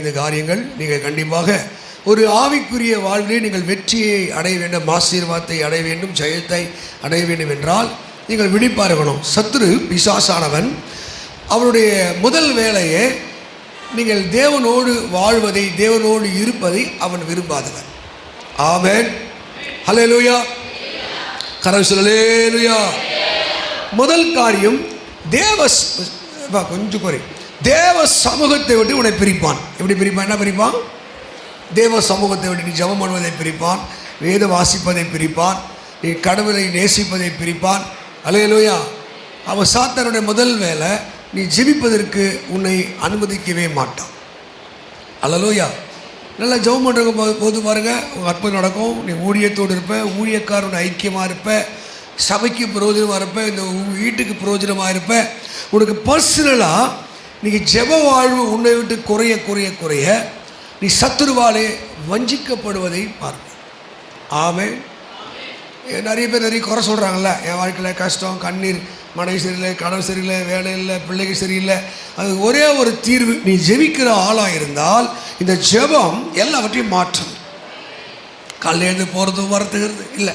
5 காரியங்கள். நீங்கள் கண்டிப்பாக ஒரு ஆவிக்குரிய வாழ்விலே நீங்கள் வெற்றியை அடைய வேண்டும், ஆசீர்வாதத்தை அடைய வேண்டும், ஜெயத்தை அடைய வேண்டும் என்றால் நீங்கள் விழிப்பாக இருக்கணும். சத்துரு பிசாசானவன் அவருடைய முதல் வேலையே நீங்கள் தேவனோடு வாழ்வதை, தேவனோடு இருப்பதை அவன் விரும்பாதவன். ஆமென், ஹல்லேலூயா, கரவை ஹல்லேலூயா. முதல் காரியம் தேவ சமூகத்தை விட்டு உன்னை பிரிப்பான். எப்படி பிரிப்பான்? என்ன பிரிப்பான்? தேவ சமூகத்தை விட்டு நீ ஜெபம் பண்ணுவதை பிரிப்பான், வேத வாசிப்பதை பிரிப்பான், நீ கடவுளை நேசிப்பதை பிரிப்பான். ஹல்லேலூயா. அவன் சாத்தானுடைய முதல் வேலை நீ ஜெபிப்பதற்கு உன்னை அனுமதிக்கவே மாட்டான். ஹல்லேலூயா. நல்லா ஜெபம் பண்ணுற போது பாருங்கள், உங்கள் அற்புதம் நடக்கும். நீ ஊழியத்தோடு இருப்ப, ஊழியக்காரனோட ஐக்கியமாக இருப்ப, சபைக்கு பிரயோஜனமாக இருப்ப, இந்த வீட்டுக்கு பிரயோஜனமாக இருப்ப. உனக்கு பர்சனலாக நீங்கள் ஜெப வாழ்வு உன்னை விட்டு குறைய குறைய குறைய நீ சத்துருவாலே வஞ்சிக்கப்படுவதை பார்ப்ப. ஆமென். நிறைய பேர் நிறைய குறை சொல்கிறாங்கல்ல, என் வாழ்க்கையில் கஷ்டம், கண்ணீர், மனைவி சரியில்லை, கணவன் சரியில்லை, வேலை இல்லை, பிள்ளைகள் சரியில்லை. அது ஒரே ஒரு தீர்வு, நீ ஜெபிக்கிற ஆளாக இருந்தால் இந்த ஜெபம் எல்லாவற்றையும் மாற்றும். காலையில் எழுந்து போகிறது வரத்துக்கிறது இல்லை,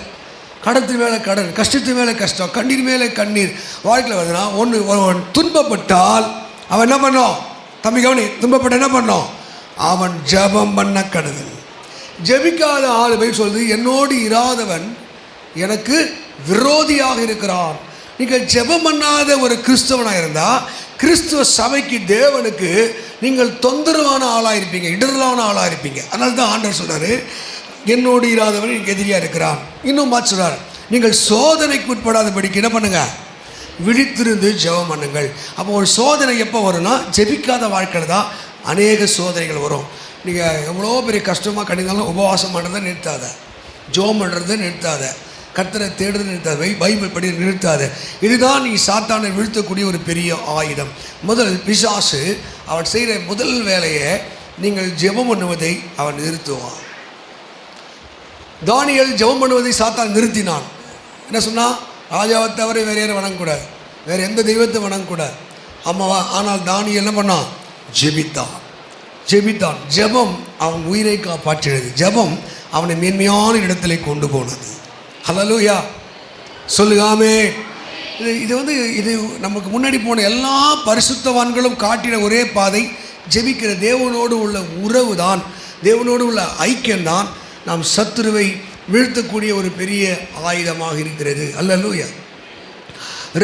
கடத்து மேலே கடன், கஷ்டத்து மேலே கஷ்டம், கண்ணீர் மேலே கண்ணீர் வாழ்க்கையில் வருதுன்னா ஒன்று துன்பப்பட்டால் அவன் என்ன பண்ணோம்? தம்பி கவனி, துன்பப்பட்ட என்ன பண்ணோம்? அவன் ஜெபம் பண்ண கடுதல். ஜெபிக்காத ஆள் போய் சொல்லுது, என்னோடு இராதவன் எனக்கு விரோதியாக இருக்கிறான். நீங்கள் ஜெபம் பண்ணாத ஒரு கிறிஸ்தவனாக இருந்தால் கிறிஸ்துவ சபைக்கு, தேவனுக்கு நீங்கள் தொந்தரவான ஆளாக இருப்பீங்க, இடரலான ஆளாக இருப்பீங்க. அதனால தான் ஆண்டவர் சொல்கிறாரு, என்னோடு இராதவன் எனக்கு எதிரியாக இருக்கிறான். இன்னும் மாற்றி சொல்கிறார், நீங்கள் சோதனைக்கு உட்படாதபடிக்கு என்ன பண்ணுங்கள்? விழித்திருந்து ஜெபம் பண்ணுங்கள். அப்போ ஒரு சோதனை எப்போ வரும்னா, ஜெபிக்காத வாழ்க்கையில் தான் அநேக சோதனைகள் வரும். நீங்கள் எவ்வளோ பெரிய கஷ்டமாக கடினாலும் உபவாசம் பண்ணுறதை நிறுத்தாத, ஜெபம் பண்ணுறதை நிறுத்தாத, கர்த்தரை தேடுறது நிறுத்தாத, பைபிள் படி நிறுத்தாத. இதுதான் நீ சாத்தானை வீழ்த்தக்கூடிய ஒரு பெரிய ஆயுதம். முதல் பிசாசு அவன் செய்கிற முதல் வேலையை நீங்கள் ஜெபம் பண்ணுவதை அவன் நிறுத்துவான். தானியேல் ஜெபம் பண்ணுவதை சாத்தான் நிறுத்தினான். என்ன சொன்னால், ராஜாவை தவிர வேறு யாரும் வணங்கக்கூடாது, வேறு எந்த தெய்வத்தை வணங்கக்கூடாது. ஆமாவா? ஆனால் தானியேல் என்ன பண்ணான்? ஜெபித்தான். ஜெபம் அவன் உயிரை காப்பாற்றினது. ஜெபம் அவனை மேன்மையான இடத்துல கொண்டு போனது. ஹல்லேலூயா, சொல்லுகாமே. இது நமக்கு முன்னாடி போன எல்லா பரிசுத்தவான்களும் காட்டின ஒரே பாதை ஜெபிக்கிற தேவனோடு உள்ள உறவு தான், தேவனோடு உள்ள ஐக்கியம்தான் நாம் சத்துருவை வீழ்த்தக்கூடிய ஒரு பெரிய ஆயுதமாக இருக்கிறது. ஹல்லேலூயா.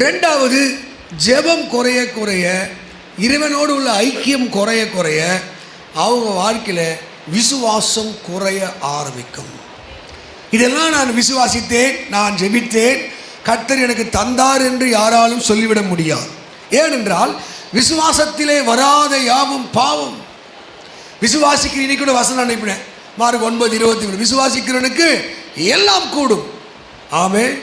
ரெண்டாவது, ஜெபம் குறைய குறைய, இறைவனோடு உள்ள ஐக்கியம் குறைய குறைய அவங்க வாழ்க்கையில் விசுவாசம் குறைய ஆரம்பிக்கும். இதெல்லாம் நான் விசுவாசித்தேன், நான் ஜெபித்தேன், கர்த்தர் எனக்கு தந்தார் என்று யாராலும் சொல்லிவிட முடியாது. ஏனென்றால் விசுவாசத்திலே வராத யாவும் பாவம். விசுவாசிக்கிற இன்னைக்கு கூட வசனம் அனுப்பினேன், மார்க் 9:23, விசுவாசிக்கிறவனுக்கு எல்லாம் கூடும். ஆமென்.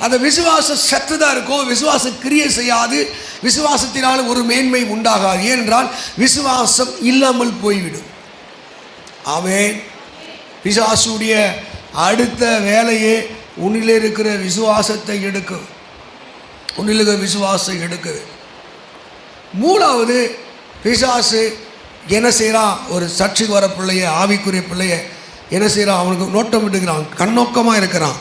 அந்த விசுவாசம் சத்துதான் இருக்கும், விசுவாசம் கிரியை செய்யாது, விசுவாசத்தினால் ஒரு மேன்மை உண்டாகாது. ஏனென்றால் விசுவாசம் இல்லாமல் போய்விடும். ஆமென். பிசாசுடைய அடுத்த வேலையே உன்னிலே இருக்கிற விசுவாசத்தை எடுக்கும், உன்னில் இருக்கிற விசுவாசத்தை எடுக்குது. மூணாவது, பிசாசு என்ன செய்கிறான்? ஒரு சர்ச்சுக்கு வர பிள்ளைய, ஆவிக்குரிய பிள்ளைய என்ன செய்கிறான்? அவனுக்கு நோட்டம் விட்டுக்கிறான், கண்ணோக்கமாக இருக்கிறான்.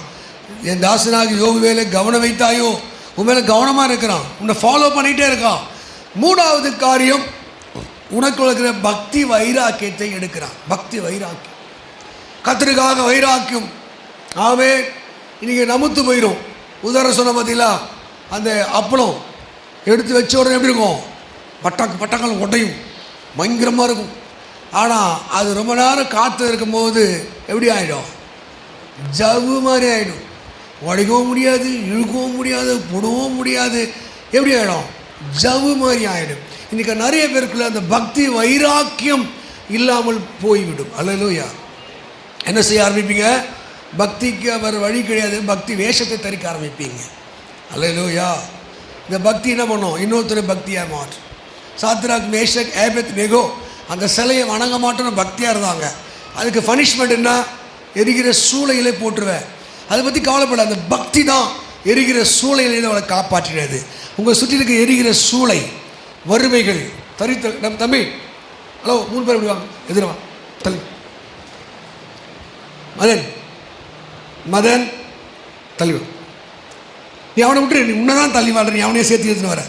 என் தாசனாகி யோகு வேலை கவனம் வைத்தாயோ, உன் மேலே கவனமாக இருக்கிறான், உன்னை ஃபாலோ பண்ணிகிட்டே இருக்கான். மூணாவது காரியம், உனக்கு இருக்கிற பக்தி வைராக்கியத்தை எடுக்கிறான். பக்தி வைராக்கியம், கர்த்தருக்காக வைராக்கியம். ஆவே இன்றைக்கி நமுத்து போயிடும். உதாரணம் சொன்ன பார்த்தீங்களா, அந்த அப்பளம் எடுத்து வச்ச உடனே எப்படி இருக்கும்? பட்டங்கள் உடையும், பயங்கரமாக இருக்கும். ஆனால் அது ரொம்ப நேரம் காற்று இருக்கும்போது எப்படி ஆகிடும்? ஜவ்வு மாதிரி ஆகிடும். உடைக்கவும் முடியாது, இழுக்கவும் முடியாது, போடவும் முடியாது. எப்படி ஆகிடும்? ஜவ்வு மாதிரி ஆகிடும். இன்றைக்கி நிறைய பேருக்குள்ள அந்த பக்தி வைராக்கியம் இல்லாமல் போய்விடும். அல்லேலூயா. என்ன செய்ய ஆரம்பிப்பீங்க? பக்திக்கு அவர் வழி கிடையாது, பக்தி வேஷத்தை தரிக்க ஆரம்பிப்பீங்க. அல்லேலூயா. இந்த பக்தி என்ன பண்ணும்? இன்னொருத்தர் பக்தியாக மாற்றும். சாத்ராக், மேஷக், ஏபேத் நேகோ அந்த சிலையை வணங்க மாட்டோன்னு பக்தியாக இருந்தாங்க. அதுக்கு பனிஷ்மெண்ட் என்ன? எரிகிற சூளையிலே போட்டுருவேன். அதை பற்றி கவலைப்பட, அந்த பக்தி தான் எரிகிற சூளையிலே அவளை காப்பாற்றினது. உங்கள் சுற்றி இருக்க எரிகிற சூளை, வறுமைகள், தரித்த நம்ம தம்பி ஹலோ 3 பேர் இப்படி வாங்க, எதிரவா தள்ளி. மதன் தள்ளி வா. நீ அவனை விட்டுரு, நீ உன்னதான் தள்ளி வாழ்ற, நீ அவனையே சேர்த்து எடுத்துன்னு வர.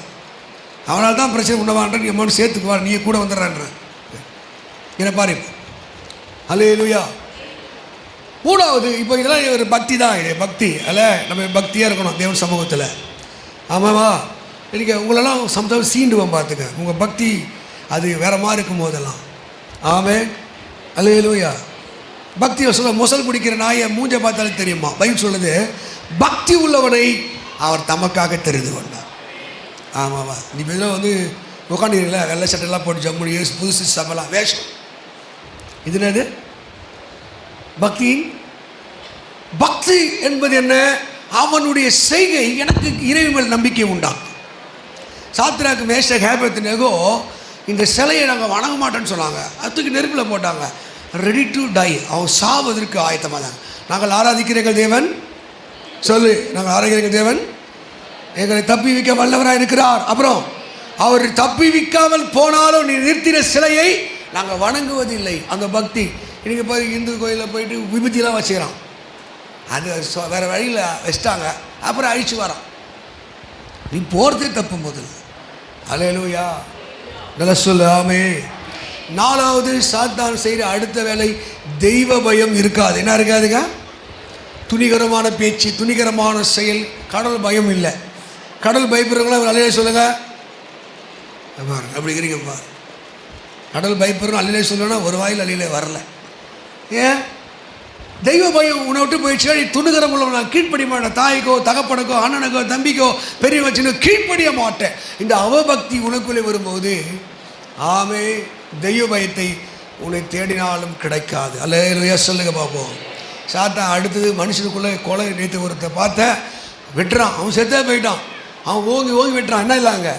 அவனால் தான் பிரச்சனை உண்ணவான்ற, நீ அம்மானு சேர்த்துக்கு வர, நீ கூட வந்துடுறான்ற. என்ன பாரு, அல்லேலூயா. 3வது, இப்போ இதெல்லாம் ஒரு பக்தி தான், இது பக்தி அல்ல, நம்ம பக்தியாக இருக்கணும் தேவன் சமூகத்தில். ஆமாவா? இன்றைக்கி உங்களெல்லாம் சம்டைம் சீண்டுவோம் பார்த்துக்க, உங்கள் பக்தி அது வேறு மாதிரி இருக்கும் போதெல்லாம். ஆமென், அல்லேலூயா. பக்தியை சொல்ல, முசல் பிடிக்கிற நாயை மூஞ்ச பார்த்தாலே தெரியுமா? பைபிள் சொல்லுது, பக்தி உள்ளவனை அவர் தமக்காக தெரிந்து கொண்டார். ஆமாவா? நீ இதில் வந்து உட்காந்துருக்கல, வெள்ளை சட்டெல்லாம் போட்டு ஜம்முனி புதுசு சபலாம் வேஷம், இது என்னது பக்தி? பக்தி என்பது என்ன? அவனுடைய செய்கை எனக்கு இறைவன் மேல் நம்பிக்கை உண்டாகும். சாத்ராக்கு மேஷக் ஆபேத்நேகோ இந்த சிலையை நாங்கள் வணங்க மாட்டோன்னு சொன்னாங்க. அதுக்கு நெருப்பில் போட்டாங்க. ரெடி டு டை, அவன் சாவதற்கு ஆயத்தமாக தாங்க. நாங்கள் ஆராதிக்கிறீர்கள் தேவன், சொல்லு, நாங்கள் ஆராதிக்கிறீர்கள் தேவன் எங்களை தப்பி வைக்க வல்லவராக இருக்கிறார். அப்புறம் அவர் தப்பி வைக்காமல் போனாலும் நீ நிறுத்தின சிலையை நாங்கள் வணங்குவதில்லை. அந்த பக்தி. இன்றைக்கி போய் இந்து கோயிலில் போயிட்டு விபூதியெல்லாம் வச்சுக்கிறான், அது வேறு வழியில் வச்சிட்டாங்க, அப்புறம் அழிச்சு வரான். நீ போகிறதே தப்பு முதல்ல. அல்லேலூயா, நல்லா சொல்லு. ஆமென். 4வது, சாத்தான் செய்கிற அடுத்த வேலை தெய்வ பயம் இருக்காது. என்ன இருக்காதுங்க? துணிகரமான பேச்சு, துணிகரமான செயல். கடவுள் பயம் இல்லை. கடவுள் பயப்படுறவங்களாம் அல்லேலூயா சொல்லுங்க. அப்படி இருக்கிறீங்க பாரு. கடவுள் பயப்படுறோம் அல்லேலூயா சொல்லணும்னா ஒரு வாயில் அல்லேலூயா வரல. ஏன்? தெய்வ பயம் உன்னை விட்டு போயிடுச்சு. நீ துணிகரம் உள்ளவன், நான் கீழ்ப்படிய மாட்டேன். தாய்க்கோ தகப்பனுக்கோ அண்ணனுக்கோ தம்பிக்கோ பெரிய வச்சுன்னு கீழ்ப்படிய மாட்டேன். இந்த அவபக்தி உனக்குள்ளே வரும்போது, ஆமே, தெய்வ பயத்தை உன்னை தேடினாலும் கிடைக்காது. அல்லேலூயா சொல்லுங்க பார்ப்போம். சாத்தான் அடுத்தது மனுஷனுக்குள்ளே கொலை. நேற்று ஒருத்த பார்த்த வெட்டுறான், அவன் செத்தே போயிட்டான், அவன் ஓங்கி ஓங்கி வெட்டுறான். என்ன இல்லைங்க?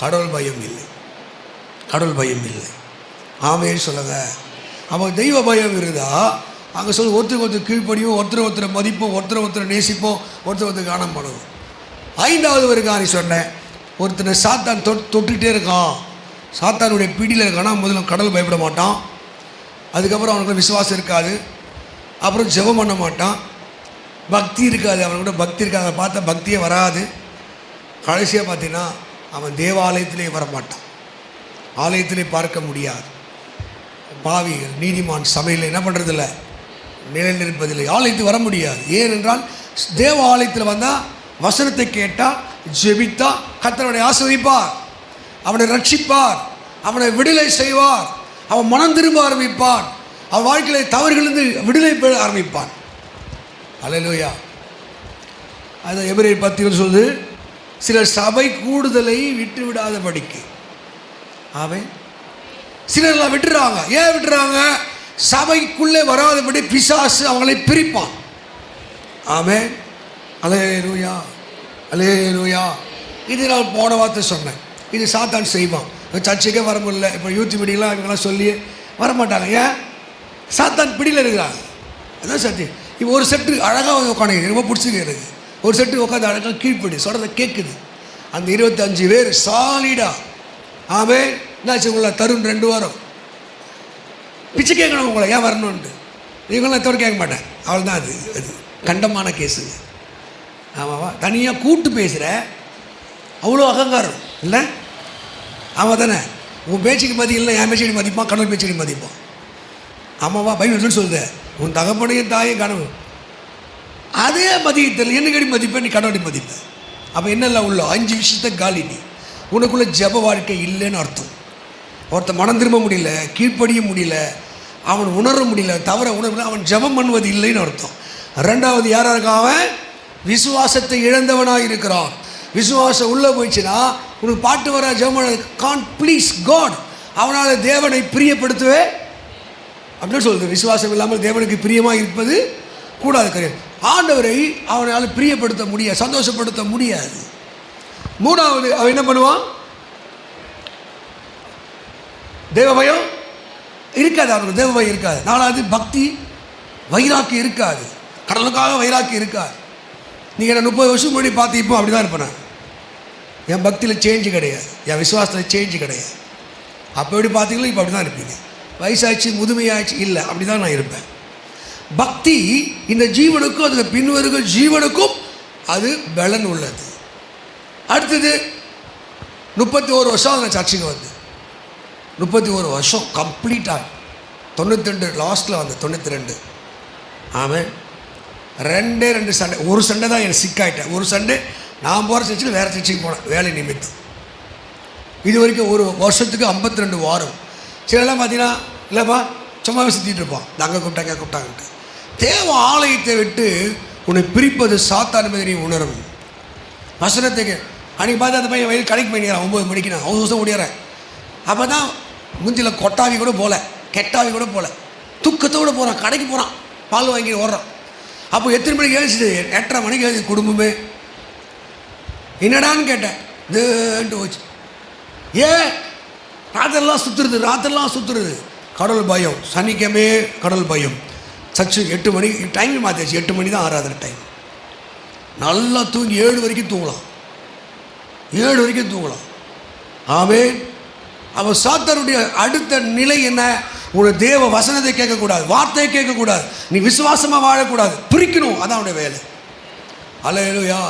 கடவுள் பயம் இல்லை, கடவுள் பயம் இல்லை. ஆமேன்னு சொல்லுங்க. அவன் தெய்வ பயம் இருந்தா அங்கே சொல்லி ஒருத்தருக்கு ஒருத்தர் கீழ்ப்படியும், ஒருத்தரை மதிப்போம், ஒருத்தரை நேசிப்போம், ஒருத்தர் காணம் பண்ணுவோம். 5வது ஒரு காரியம் சொன்னேன், ஒருத்தனை சாத்தான் தொட்டுகிட்டே இருக்கான், சாத்தானுடைய பிடியில் இருக்கானா, முதல்ல கடவுள் பயப்பட மாட்டான், அதுக்கப்புறம் அவனுக்கு விசுவாசம் இருக்காது, அப்புறம் ஜெபம் பண்ண மாட்டான், பக்தி இருக்காது, அவனுக்கு பக்தி இருக்காது, அதை பார்த்தா பக்தியே வராது. கடைசியாக பார்த்தீங்கன்னா அவன் தேவாலயத்திலே வரமாட்டான், ஆலயத்திலே பார்க்க முடியாது. பாவிகள் நீதிமான் சபையில் என்ன பண்ணுறதில்ல, நிலைநிற்பதில்லை, ஆலயத்துக்கு வர முடியாது. ஏனென்றால் தேவ ஆலயத்தில் வந்தால் வசனத்தை கேட்டால் ஜெபித்தா கர்த்தருடைய ஆசீர்வதிப்பார், அவனை ரட்சிப்பார், அவனை விடுதலை செய்வார், அவன் மனம் திரும்ப ஆரம்பிப்பான், அவன் வாழ்க்கையில தவறுகளிலிருந்து விடுதலை பெற ஆரம்பிப்பான். அல்லேலூயா. அது எபிரேயர் 10 சொல்லுது, சிலர் சபை கூடுதலை விட்டு விடாத படிக்கு. அவன் சிலர்லாம் விட்டுறாங்க. ஏன் விட்டுறாங்க? சபைக்குள்ளே வராதபடி பிசாசு அவங்களை பிரிப்பான். ஆமென், அல்லேலூயா, அல்லேலூயா. இது நான் போன வார்த்தை சொன்னேன், இது சாத்தான் செய்வான். சர்ச்சைக்கே வர முடியல, இப்போ யூத் மீட்டிங்லாம் இவங்கெல்லாம் சொல்லி வரமாட்டாங்க. ஏன்? சாத்தான் பிடியில் இருக்கிறாங்க. அதான் சத்தியம். இப்போ ஒரு செட்டு அழகாக உட்காந்து ரொம்ப பிடிச்சிருக்கு, ஒரு செட்டு உட்காந்து அழகாக கீழ்ப்படி சொல்கிறத கேட்குது. அந்த 25 பேர் சாலிடா. ஆமென். என்னாச்சு உங்களை தருண் 2 வாரம் பிச்சை கேட்கணும் உங்களை, ஏன் வரணுன்ட்டு. இவங்களாம் தவிர கேட்க மாட்டேன், அவள் தான். அது கண்டமான கேஸுங்க. ஆமாவா? தனியாக கூட்டு பேசுகிற அவ்வளோ அகங்காரம் இல்லை? ஆமாம் தானே? உன் பேச்சுக்கு மதி இல்லை, என் பேச்சுக்கு மதிப்பான், கடவுள் பேச்சுக்கு மதிப்பான். ஆமாவா? பைபிள் சொல்லுது, உன் தகப்பனையும் தாயும் கனவு அதே மதியத்தில் என்னக்கடி மதிப்பேன், நீ கடவுளை மதிப்பேன். அப்போ என்னெல்லாம் உள்ள 5 விஷயத்த காலி. நீ உனக்குள்ள ஜெப வாழ்க்கை இல்லைன்னு அர்த்தம். ஒருத்தன் மனம் திரும்ப முடியல, கீழ்ப்படிய முடியல, அவன் உணர முடியல, தவற உணர்வு, அவன் ஜெபம் பண்ணுவது இல்லைன்னு அர்த்தம். 2வது யாராக இருக்கான்? அவன் விசுவாசத்தை இழந்தவனாக இருக்கிறான். விசுவாசம் உள்ளே போயிடுச்சுன்னா உனக்கு பாட்டு வர ஜெபம் கான் ப்ளீஸ் காட், அவனால் தேவனை பிரியப்படுத்தவே அப்படின்னு சொல்லுது. விசுவாசம் இல்லாமல் தேவனுக்கு பிரியமாக இருப்பது கூடாது, கிடையாது. ஆண்டவரை அவனால் பிரியப்படுத்த முடியாது, சந்தோஷப்படுத்த முடியாது. 3வது அவன் என்ன பண்ணுவான்? தேவ பயம் இருக்காது, அவனுக்கு தேவ பயம் இருக்காது. 4வது பக்தி வைராக்கி இருக்காது, கடலுக்காக வைராக்கி இருக்காது. நீங்கள் என்ன 30 வருஷம் முன்னாடி பார்த்து இப்போ அப்படி தான் இருப்பேன். என் பக்தியில் சேஞ்சு கிடையாது, என் விசுவாசத்தில் சேஞ்சு கிடையாது. அப்போ எப்படி பார்த்தீங்களோ இப்போ அப்படி தான் இருப்பீங்க. வயசாச்சு முதுமையாச்சு இல்லை, அப்படி தான் நான் இருப்பேன். பக்தி இந்த ஜீவனுக்கும் அதுக்கு பின்வருகிற ஜீவனுக்கும் அது பலன் உள்ளது. அடுத்தது 31 வருஷம் நான் சர்ச்சுக்கு வந்து 31 வருஷம் கம்ப்ளீட்டாக 92 லாஸ்ட்டில் வந்து 92. ஆமாம், 2 சண்டே. ஒரு சண்டை தான் எனக்கு சிக்காயிட்டேன். ஒரு சண்டே நான் போகிற சர்ச்சில் வேறு சர்ச்சுக்கு போனேன் வேலை நிமித்தம். இது வரைக்கும் ஒரு வருஷத்துக்கு 52 வாரம். சிலலாம் பார்த்தீங்கன்னா இல்லைப்பா சும்மாவே சுற்றிட்டு இருப்பான், அங்கே கூப்பிட்டாங்கன்ட்டு. தேவ ஆலயத்தை விட்டு உன்னை பிரிப்பது சாத்தான் என்பதை நீ உணரும். வசனத்துக்கு அன்றைக்கி பார்த்து அந்த பையன் வயது கடைக்கு பண்ணிக்கிறான் 9 மணிக்கு. நான் அவசரம் ஓடிறேன். அப்போ தான் முஞ்சில் கொட்டாவி கூட போகல, கெட்டாவி கூட போகல, துக்கத்தோடு போகிறான், கடைக்கு போகிறான், பால் வாங்கி ஓடுறான். அப்போ எத்தனை மணிக்கு எழுதிச்சு? 8:30 மணிக்கு எழுதி. குடும்பமே என்னடான்னு கேட்டேன். இதுன்ட்டு போச்சு. ஏன் ராத்திரெல்லாம் சுற்றுறது கடவுள் பயம். சனிக்கிழமே கடவுள் பயம். சர்ச்சு 8 மணிக்கு டைம் மாற்றியாச்சு. 8 மணி தான் ஆராதனை டைம். நல்லா தூங்கி 7 வரைக்கும் தூங்கலாம். 7 வரைக்கும் தூங்கலாம். ஆமென். அவன் சாத்தானுடைய அடுத்த நிலை என்ன? உன்னுடைய தேவ வசனத்தை கேட்கக்கூடாது, வார்த்தையை கேட்கக்கூடாது, நீ விசுவாசமாக வாழக்கூடாது, பிரிக்கணும். அதான் அவனுடைய வேலை. அல்லேலூயா.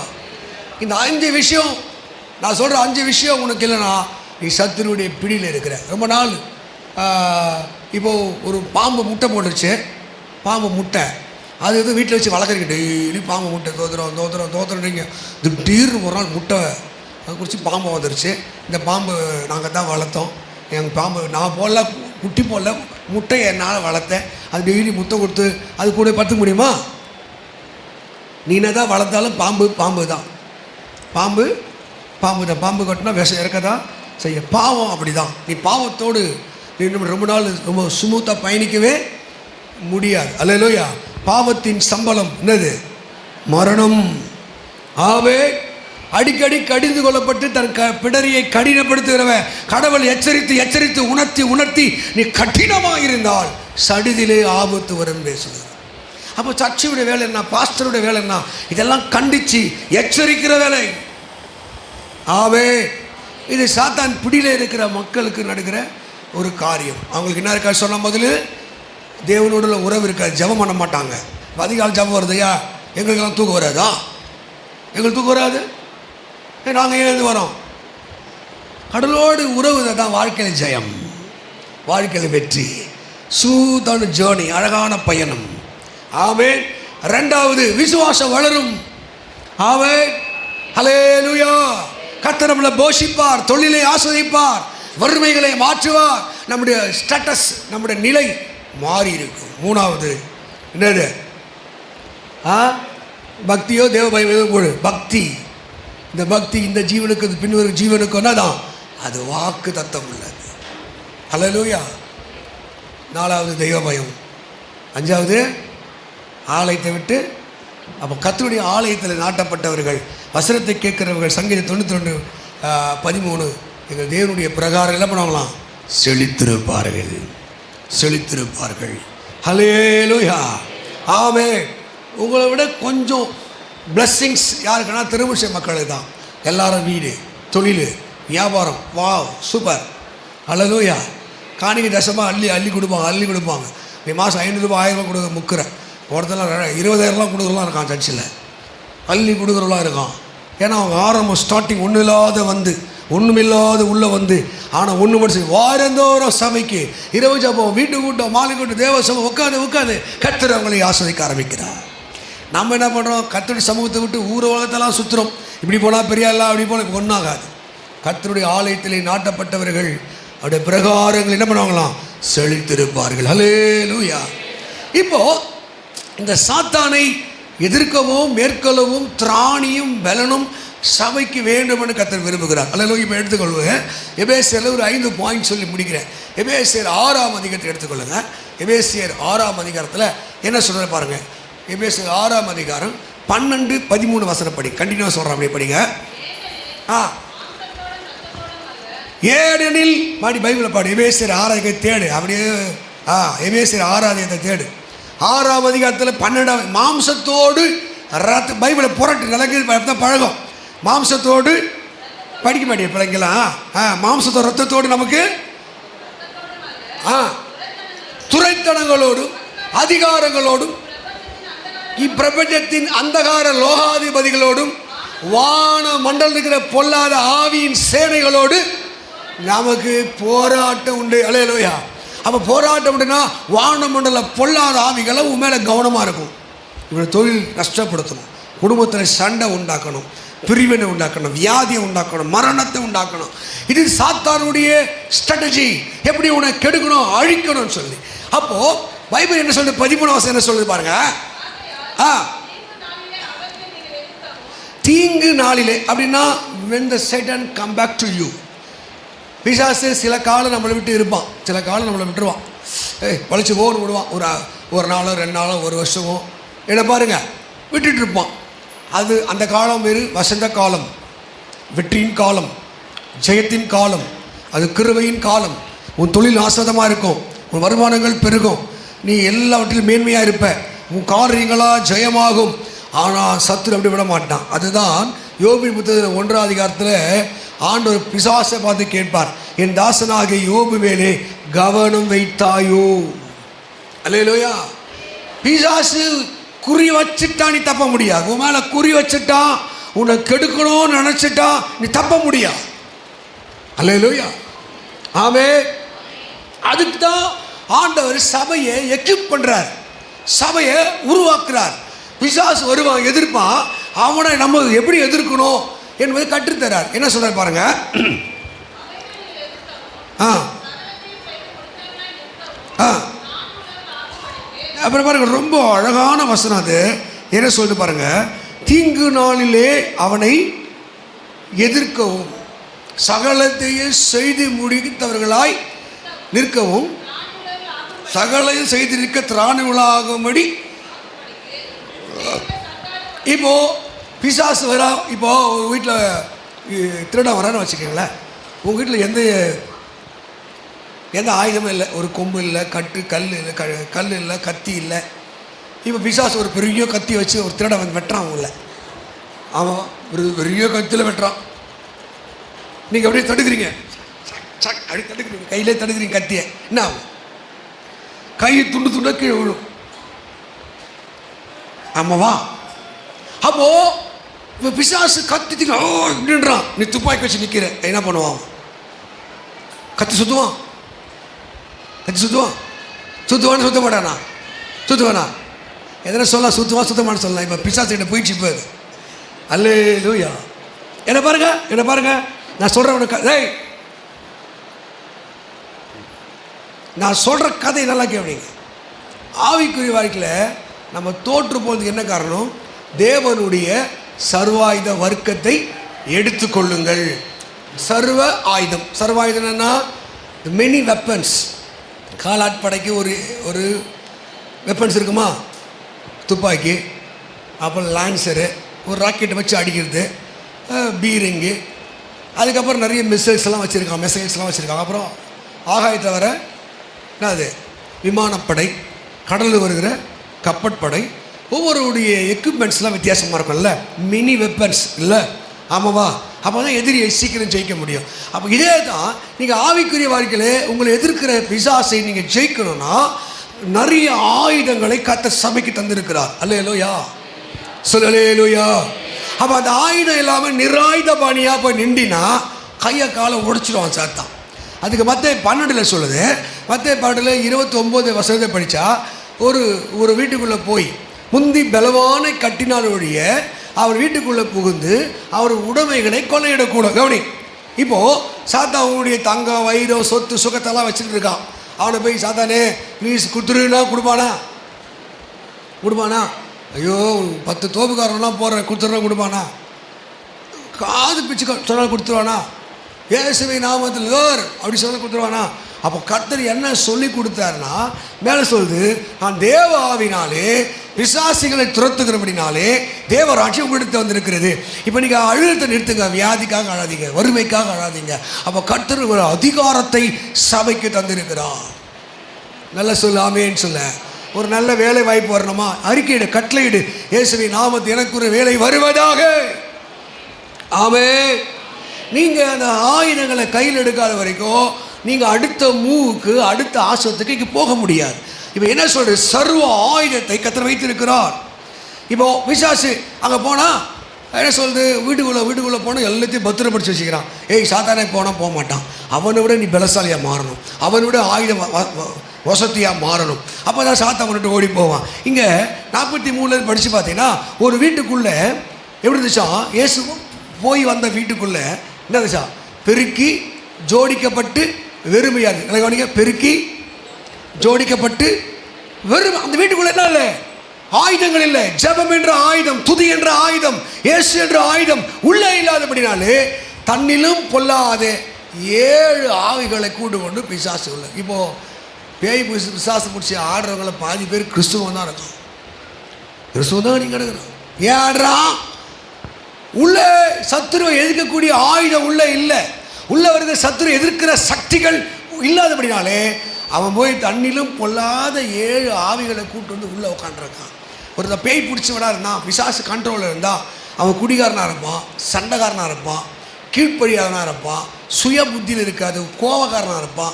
இந்த 5 விஷயம் நான் சொல்கிற 5 விஷயம் உனக்கு இல்லைன்னா நீ சத்துருடைய பிடியில் இருக்கிற. ரொம்ப நாள் இப்போது ஒரு பாம்பு முட்டை போட்டுருச்சு. பாம்பு முட்டை அது எதுவும் வீட்டில் வச்சு வளர்க்குறீங்க. டெய்லி பாம்பு முட்டை தோத்துறீங்க. திடீர்னு ஒரு நாள் முட்டை குறித்து பாம்பு வந்துருச்சு. இந்த பாம்பு நாங்கள் தான் வளர்த்தோம். எங்கள் பாம்பு நான் போடல, குட்டி போடல, முட்டை என்னால் வளர்த்தேன். அது டெய்லி முட்டை கொடுத்து அது கூட படுத்துக்க முடியுமா? நீ என்ன தான் வளர்த்தாலும் பாம்பு தான். பாம்பு கட்டினா விஷம் இறக்க தான் செய்ய. பாவம் அப்படி தான். நீ பாவத்தோடு நீ ரொம்ப நாள் ரொம்ப ஸ்மூத்தாக பயணிக்கவே முடியாது. அல்லேலூயா. பாவத்தின் சம்பளம் என்னது? மரணம். ஆவே அடிக்கடி கடிந்து கொள்ளப்பட்டு தன் பிடரியை கடினப்படுத்துகிறவன் கடவுள் எச்சரித்து உணர்த்தி நீ கடினமாக இருந்தால் சடிதிலே ஆபத்து வரும் பேசுகிறது. அப்போ சர்ச்சுடைய வேலை என்ன? பாஸ்டருடைய வேலை என்ன? இதெல்லாம் கண்டித்து எச்சரிக்கிற வேலை. ஆவே இது சாத்தான் பிடியில் இருக்கிற மக்களுக்கு நடக்கிற ஒரு காரியம். அவங்களுக்கு என்ன இருக்கா சொன்ன முதல்ல தேவனோட உறவு இருக்காது, ஜெபம் பண்ண மாட்டாங்க. அதிகாலை ஜெபம் வருதுயா, எங்களுக்கெல்லாம் தூக்கம் வராதா? எங்களுக்கு தூக்கம் வராது, நாங்கள் எழுந்து வரோம். கடலோடு உறவு தான் வாழ்க்கையில் ஜெயம், வாழ்க்கையில் வெற்றி, சூதான ஜேர்னி, அழகான பயணம். ஆமென். 2வது விசுவாசம் வளரும். ஆமென். ஹல்லேலூயா. கர்த்தர் நம்மளை போஷிப்பார், தொழிலை ஆஸ்வதிப்பார், வறுமைகளை மாற்றுவார், நம்முடைய ஸ்டேட்டஸ், நம்முடைய நிலை மாறி இருக்கும். 3வது என்னது? பக்தியோ தேவ பயம் போடு. பக்தி, இந்த பக்தி இந்த ஜீவனுக்கு பின்வரும் ஜீவனுக்கு என்னதான்? அது வாக்கு தத்தம் உள்ளது. ஹல்லேலூயா. 4வது தெய்வ பயம். 5வது ஆலயத்தை விட்டு. அப்போ கர்த்தருடைய ஆலயத்தில் நாட்டப்பட்டவர்கள், வசனத்தை கேட்கிறவர்கள், சங்கீதம் 92:13 எங்கள் தேவனுடைய பிரகாரம் என்ன பண்ணுவாங்களாம்? செழித்திருப்பார்கள். ஹல்லேலூயா. ஆமென். உங்களை விட கொஞ்சம் பிளஸ்ஸிங்ஸ் யாருக்குன்னா திருமண மக்களுக்கு தான். எல்லாரும் வீடு, தொழில், வியாபாரம், வாவ் சூப்பர். ஹல்லேலூயா. காணிக்கை தசமாக அள்ளி கொடுப்பாங்க. நீ மாதம் 500 ரூபாய் 1000 ரூபா கொடுக்க முக்கிற ஒருத்தெல்லாம் 20,000 கொடுக்குறலாம் இருக்கான். சர்ச்சில் அள்ளி கொடுக்குறலாம் இருக்கான். ஏன்னா அவங்க ஆரம்பம் ஸ்டார்டிங் ஒன்றுமில்லாத உள்ளே வந்து ஆனால் ஒன்று மட்டும் வாரந்தோறும் சபைக்கு இரவு ஜபம், வீட்டு கூட்டம், மாலை கூட்டம், தேவ சபை உட்காந்து கர்த்தர் அவங்களை ஆஸ்வதிக்க ஆரம்பிக்கிறார். நம்ம என்ன பண்ணுறோம்? கர்த்தருடைய சமூகத்தை விட்டு ஊர் உலகத்தெல்லாம் சுற்றுறோம். இப்படி போனால் பெரியாலாம், அப்படி போனால் ஒன்றாகாது. கர்த்தருடைய ஆலயத்திலே நாட்டப்பட்டவர்கள் அவருடைய பிரகாரங்கள் என்ன பண்ணுவாங்களாம்? செழித்திருப்பார்கள். ஹல்லேலூயா. இப்போது இந்த சாத்தானை எதிர்க்கவும் மேற்கொள்ளவும் திராணியும் பலனும் சபைக்கு வேண்டும் என்று கர்த்தர் விரும்புகிறார். அல்லேலூயா. இப்போ எடுத்துக்கொள்வேன். எபேசியரில் ஒரு 5 பாயிண்ட் சொல்லி முடிக்கிறேன். எபேசியர் 6ஆம் அதிகாரத்தை எடுத்துக்கொள்ளுங்க. எபேசியர் 6ஆம் அதிகாரத்தில் என்ன சொல்கிற பாருங்கள். எபேசியர் 6ஆம் அதிகாரம் 12-13 வசனம் படி. கண்டினியூவாக சொல்கிறேன், அப்படியே படிங்க. ஏனெனில் பாடி பைபிளை பாடு. எபேசியர் 6 தேடு, அப்படியே எபேசியர் 6 தேடு. 6ஆம் அதிகாரத்தில் 12 மாம்சத்தோடு பைபிளை புரட்டு நிலக்கு பழகும். மாம்சத்தோடு படிக்க மாட்டேன் பிள்ளைங்களா? மாம்சத்தோடு ரத்தத்தோடு நமக்கு துரைத்தனங்களோடும் அதிகாரங்களோடும் இப்பிரபஞ்சத்தின் அந்தகார லோகாதிபதிகளோடும் வான மண்டல் இருக்கிற பொல்லாத ஆவியின் சேனைகளோடு நமக்கு போராட்டம் உண்டு. அல்லேலூயா. அப்போ போராட்டம் உண்டுன்னா வான மண்டல பொல்லாத ஆவிகளை உன் மேலே கவனமாக இருக்கும். இவனை தொழில் நஷ்டப்படுத்தணும், குடும்பத்தில் சண்டை உண்டாக்கணும், பிரிவினை உண்டாக்கணும், வியாதியை உண்டாக்கணும், மரணத்தை உண்டாக்கணும். இது சாத்தானுடைய ஸ்ட்ராட்டஜி. எப்படி உன்னை கெடுக்கணும், அழிக்கணும்னு சொல்லி. அப்போது பைபிள் என்ன சொல்லுது? 13 வசனம் என்ன சொல்லுது பாருங்க. தீங்கு நாளிலே அப்படின்னா when the Satan come back to you. பிசாசு சில காலம் நம்மளை விட்டு இருப்பான், சில காலம் நம்மளை விட்டுருவான். பழிச்சு போன்னு விடுவான். ஒரு நாளோ 2 நாளோ 1 வருஷமோ என்ன பாருங்க விட்டுட்டு இருப்பான். அது அந்த காலம் வேறு. வசந்த காலம், வெற்றியின் காலம், ஜெயத்தின் காலம், அது கிருபையின் காலம். உன் தொழில் ஆஸ்வதமாக இருக்கும், உன் வருமானங்கள் பெருகும், நீ எல்லாவற்றிலும் மேன்மையாக இருப்ப, உன் காரியங்களாக ஜெயமாகும். ஆனால் சத்துரு அப்படி விட மாட்டான். அதுதான் யோபின் புத்தகத்தில் 1ஆம் அதிகாரத்தில் ஆண்டவர் பிசாசை பார்த்து கேட்பார், என் தாசனாகிய யோபு மேலே கவனம் வைத்தாயோ? அல்லேலூயா. பிசாசு குறி வச்சுட்டா நீ தப்ப முடியாது. உன் மேலே குறி வச்சுட்டா, உன்னை கெடுக்கணும்னு நினச்சிட்டா நீ தப்ப முடியாது. அல்லேலூயா. ஆமே. அதுக்கு தான் ஆண்டவர் சபையை எக்யூப் பண்ணுறார், சபையை உருவாக்குறார். பிசாசு வருவான், எதிர்ப்பான். அவனை நம்ம எப்படி எதிர்க்கணும் என்பதை கற்றுத்தரார். என்ன சொல்றார் பாருங்க. அப்புறம் பாருங்க, ரொம்ப அழகான வசனம் அது. என்ன சொல்லிட்டு பாருங்க, தீங்கு நாளிலே அவனை எதிர்க்கவும், சகலத்தையே செய்து முடித்தவர்களாய் நிற்கவும், சகலையும் செய்து நிற்க திராணிகளாகும்படி. இப்போ பிசாசு வரா. இப்போ ஒரு வீட்டில் திருட வரான்னு வச்சுக்கோங்களேன். உங்கள் வீட்டில் எந்த ஆயுதமும் இல்லை, ஒரு கொம்பு இல்லை, கல் இல்லை, கல் இல்லை, கத்தி இல்லை. இப்போ பிசாசு ஒரு பெரிய கத்தி வச்சு ஒரு திருட வந்து வெட்டுறான் அவங்கள. அவன் ஒரு பெரிய கத்தியில் வெட்டுறான். நீங்கள் அப்படியே தடுக்கிறீங்க, அப்படி தடுக்கிறீங்க, கையிலே தடுக்கிறீங்க கத்தியை. என்ன ஆகும்? கை துண்டு துண்டாக கீழே விழும். ஆமாவா? அப்போ இப்போ பிசாசு கத்தி நின்றான், நீ துப்பாக்கி வச்சு நிற்கிற, என்ன பண்ணுவான்? கத்தி சுற்றுவான், கத்தி சுற்றுவான். சுற்றுவான்னு சுத்த மாட்டானா? சுற்றுவானா? எதனா சொல்லலாம், சுற்றுவான் சுத்தமானு சொல்லலாம். இப்போ பிசாசு கிட்ட போயிடுச்சு. இப்போ அல்லேலூயா. என்ன பாருங்க, என்ன பாருங்க, நான் சொல்கிறேன். டேய், நான் சொல்கிற கதை நல்லா கேட்பீங்க. ஆவிக்குரிய வாழ்க்கையில் நம்ம தோற்று போகிறதுக்கு என்ன காரணம்? தேவனுடைய சர்வாயுத வர்க்கத்தை எடுத்துக்கொள்ளுங்கள். சர்வ ஆயுதம். சர்வாயுதம் என்னன்னா மெனி வெப்பன்ஸ். காலாட்படைக்கு ஒரு வெப்பன்ஸ் இருக்குமா? துப்பாக்கி, அப்புறம் லான்சரு, ஒரு ராக்கெட்டை வச்சு அடிக்கிறது, பீரிங்கு, அதுக்கப்புறம் நிறைய மிசைல்ஸ்லாம் வச்சுருக்காங்க. அப்புறம் ஆகாயத்தில் வர என்னது விமானப்படை, கடலில் வருகிற கப்பற்படை, ஒவ்வொருடைய எக்யூப்மெண்ட்ஸ்லாம் வித்தியாசமாக இருக்கும்ல, மினி வெப்பன்ஸ் இல்லை. ஆமாவா? அப்போ தான் எதிரியை சீக்கிரம் ஜெயிக்க முடியும். அப்போ இதே தான் நீங்கள் ஆவிக்குரிய வாழ்க்கையில் உங்களை எதிர்க்கிற பிசாசை நீங்கள் ஜெயிக்கணும்னா நிறைய ஆயுதங்களை கர்த்தர் சபைக்கு தந்திருக்கிறார். அல்லேலூயா. சொல்லலேலூயா. அப்போ அந்த ஆயுதம் இல்லாமல் நிராயுத பாணியாக போய் நின்றினா கையை காலை உடைச்சிடுவான் சாத்தான். அதுக்கு மத்திய 12 சொல்லுது. மத்திய 12 29 வசனத்தை படித்தா ஒரு வீட்டுக்குள்ளே போய் முந்தி பலவானை கட்டினால் ஒழிய அவர் வீட்டுக்குள்ளே புகுந்து அவர் உடைமைகளை கொள்ளையிடக்கூடாது. கவனி, இப்போது சாத்தான் அவனுடைய தங்கம், வைரம், சொத்து, சுகத்தெல்லாம் வச்சுட்டு இருக்கான். அவனை போய் சாத்தானே ப்ளீஸ் கொடுத்துருன்னா கொடுப்பானா? ஐயோ 10 தோப்புக்காரன்லாம் போடுற கொடுத்துட்றா காது பிச்சு சொன்னால் கொடுத்துருவானா? இயேசுவை நாமத்தில் அப்படி சொல்ல கொடுத்துருவானா? அப்போ கர்த்தர் என்ன சொல்லி கொடுத்தாருன்னா மேலே சொல்லுது, நான் தேவ ஆவினாலே பிசாசுகளை துரத்துகிறபடினாலே தேவராட்சியம் உங்களுக்கு வந்திருக்கிறது. இப்போ நீங்கள் அழுகத்தை நிறுத்துங்க. வியாதிக்காக அழாதீங்க, வறுமைக்காக அழாதீங்க. அப்போ கர்த்தர் ஒரு அதிகாரத்தை சபைக்கு தந்திருக்கிறார். நல்ல சொல்லாமேன்னு சொல்ல. ஒரு நல்ல வேலை வாய்ப்பு வரணுமா? அறிக்கையிடு, கட்டளையிடு, இயேசுவை நாமத்தில் எனக்கு ஒரு வேலை வருவதாக. ஆமே. நீங்கள் அந்த ஆயுதங்களை கையில் எடுக்காத வரைக்கும் நீங்கள் அடுத்த மூவுக்கு, அடுத்த ஆசனத்துக்கு இங்கே போக முடியாது. இப்போ என்ன சொல்கிறது, சர்வ ஆயுதத்தை கர்த்தர் வைத்திருக்கிறார். இப்போ பிசாசு அங்கே போனால் என்ன சொல்கிறது, வீட்டுக்குள்ளே போனால் எல்லாத்தையும் பத்திரப்படுத்தி வச்சுக்கிறான். ஏய், சாத்தானே போனால் போக மாட்டான். அவனை விட நீ பலசாலியாக மாறணும், அவனை விட ஆயுதம் வசதியாக மாறணும். அப்போ தான் சாத்தான் பண்ணிட்டு ஓடி போவான். இங்கே 43 படித்து பார்த்தீங்கன்னா ஒரு வீட்டுக்குள்ளே எப்படி இருந்துச்சா, இயேசு போய் வந்த வீட்டுக்குள்ளே என்ன இருந்துச்சா, பெருக்கி ஜோடிக்கப்பட்டு வெறுமையாது. கவனிங்க, பெருக்கி ஜோடிக்கப்பட்டு வெறும். அந்த வீட்டுக்குள்ளே என்ன இல்லை, ஆயுதங்கள் இல்லை. ஜெபம் என்ற ஆயுதம், துதி என்ற ஆயுதம், இயேசு என்ற ஆயுதம் உள்ளே இல்லாதபடினாலே தன்னிலும் பொல்லாத 7 ஆவிகளை கூடு கொண்டு பிசாசு உள்ள. இப்போது பேய் பிசாசு முடிச்சு ஆடுறவங்களை பாதி பேர் கிறிஸ்துவம் தான் இருக்கும். கிறிஸ்துவம் தான் நீங்கள் எடுக்கிறோம். ஏன் ஆடுறான்? உள்ள சத்துருவை எதிர்க்கக்கூடிய ஆயுதம் உள்ள இல்லை. உள்ள வருகிற சத்துரு எதிர்க்கிற சக்திகள் இல்லாதபடினாலே அவன் போய் தண்ணிலும் பொல்லாத 7 ஆவிகளை கூட்டு வந்து உள்ளே உட்காந்துருக்கான். ஒரு பேய் பிடிச்சி விடா இருந்தான், பிசாசு கண்ட்ரோலில் இருந்தால் அவன் குடிகாரனாக இருப்பான், சண்டைக்காரனாக இருப்பான், கீழ்ப்படியாதனாக இருப்பான், சுய புத்தியில் இருக்காது, கோபக்காரனாக இருப்பான்,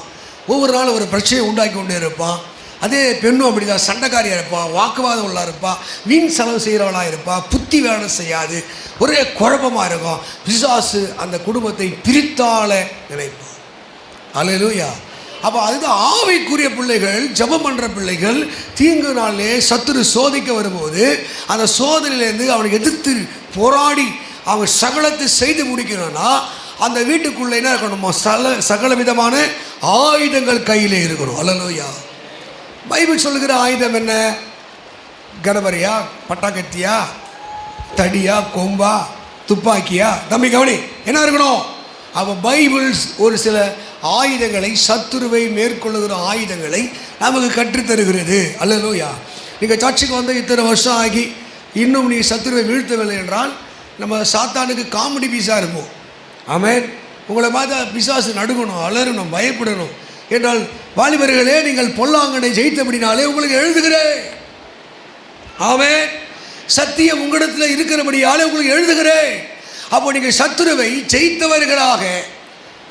ஒவ்வொரு நாளும் ஒரு பிரச்சனையை உண்டாக்கி கொண்டே இருப்பான். அதே பெண்ணும் அப்படி தான், சண்டைக்காரியாக இருப்பான், வாக்குவாதம் உள்ளா இருப்பான், வீண் செலவு செய்கிறவளாக இருப்பான், புத்தி வேலை செய்யாது, ஒரே குழப்பமாக இருக்கும். பிசாசு அந்த குடும்பத்தை பிரித்தால நினைப்பான். அல்லேலூயா. அப்போ அதுதான் ஆவிக்குரிய பிள்ளைகள், ஜெபம் பண்ணுற பிள்ளைகள் தீங்கு நாளிலே சத்துரு சோதிக்க வரும்போது அந்த சோதனையிலேருந்து அவனுக்கு எதிர்த்து போராடி அவன் சகலத்தை செய்து முடிக்கணும்னா அந்த வீட்டுக்குள்ளே என்ன இருக்கணுமோ, சகல விதமான ஆயுதங்கள் கையில் இருக்கணும். அல்லேலூயா. பைபிள் சொல்லுகிற ஆயுதம் என்ன? கணவரியா, பட்டாக்கத்தியா, தடியா, கொம்பா, துப்பாக்கியா? தம்பி கவனி, என்ன இருக்கணும்? அவன் பைபிள் ஒரு சில ஆயுதங்களை, சத்துருவை மேற்கொள்ளுகிற ஆயுதங்களை நமக்கு கற்றுத்தருகிறது. அல்லேலூயா. நீங்கள் சர்ச்சுக்கு வந்து இத்தனை வருஷம் ஆகி இன்னும் நீ சத்துருவை வீழ்த்தவில்லை என்றால் நம்ம சாத்தானுக்கு காமெடி பீஸாக இருப்போம். ஆமென். உங்களை பார்த்தா பிசாசு நடுங்கணும், அலறணும், பயப்படணும். என்றால் வாலிபர்களே, நீங்கள் பொல்லாங்கனை ஜெயித்தபடினாலே உங்களுக்கு எழுதுகிறேன். ஆமென். சத்தியம் உங்களிடத்தில் இருக்கிறபடியாலே உங்களுக்கு எழுதுகிறேன். அப்போ நீங்கள் சத்துருவை ஜெயித்தவர்களாக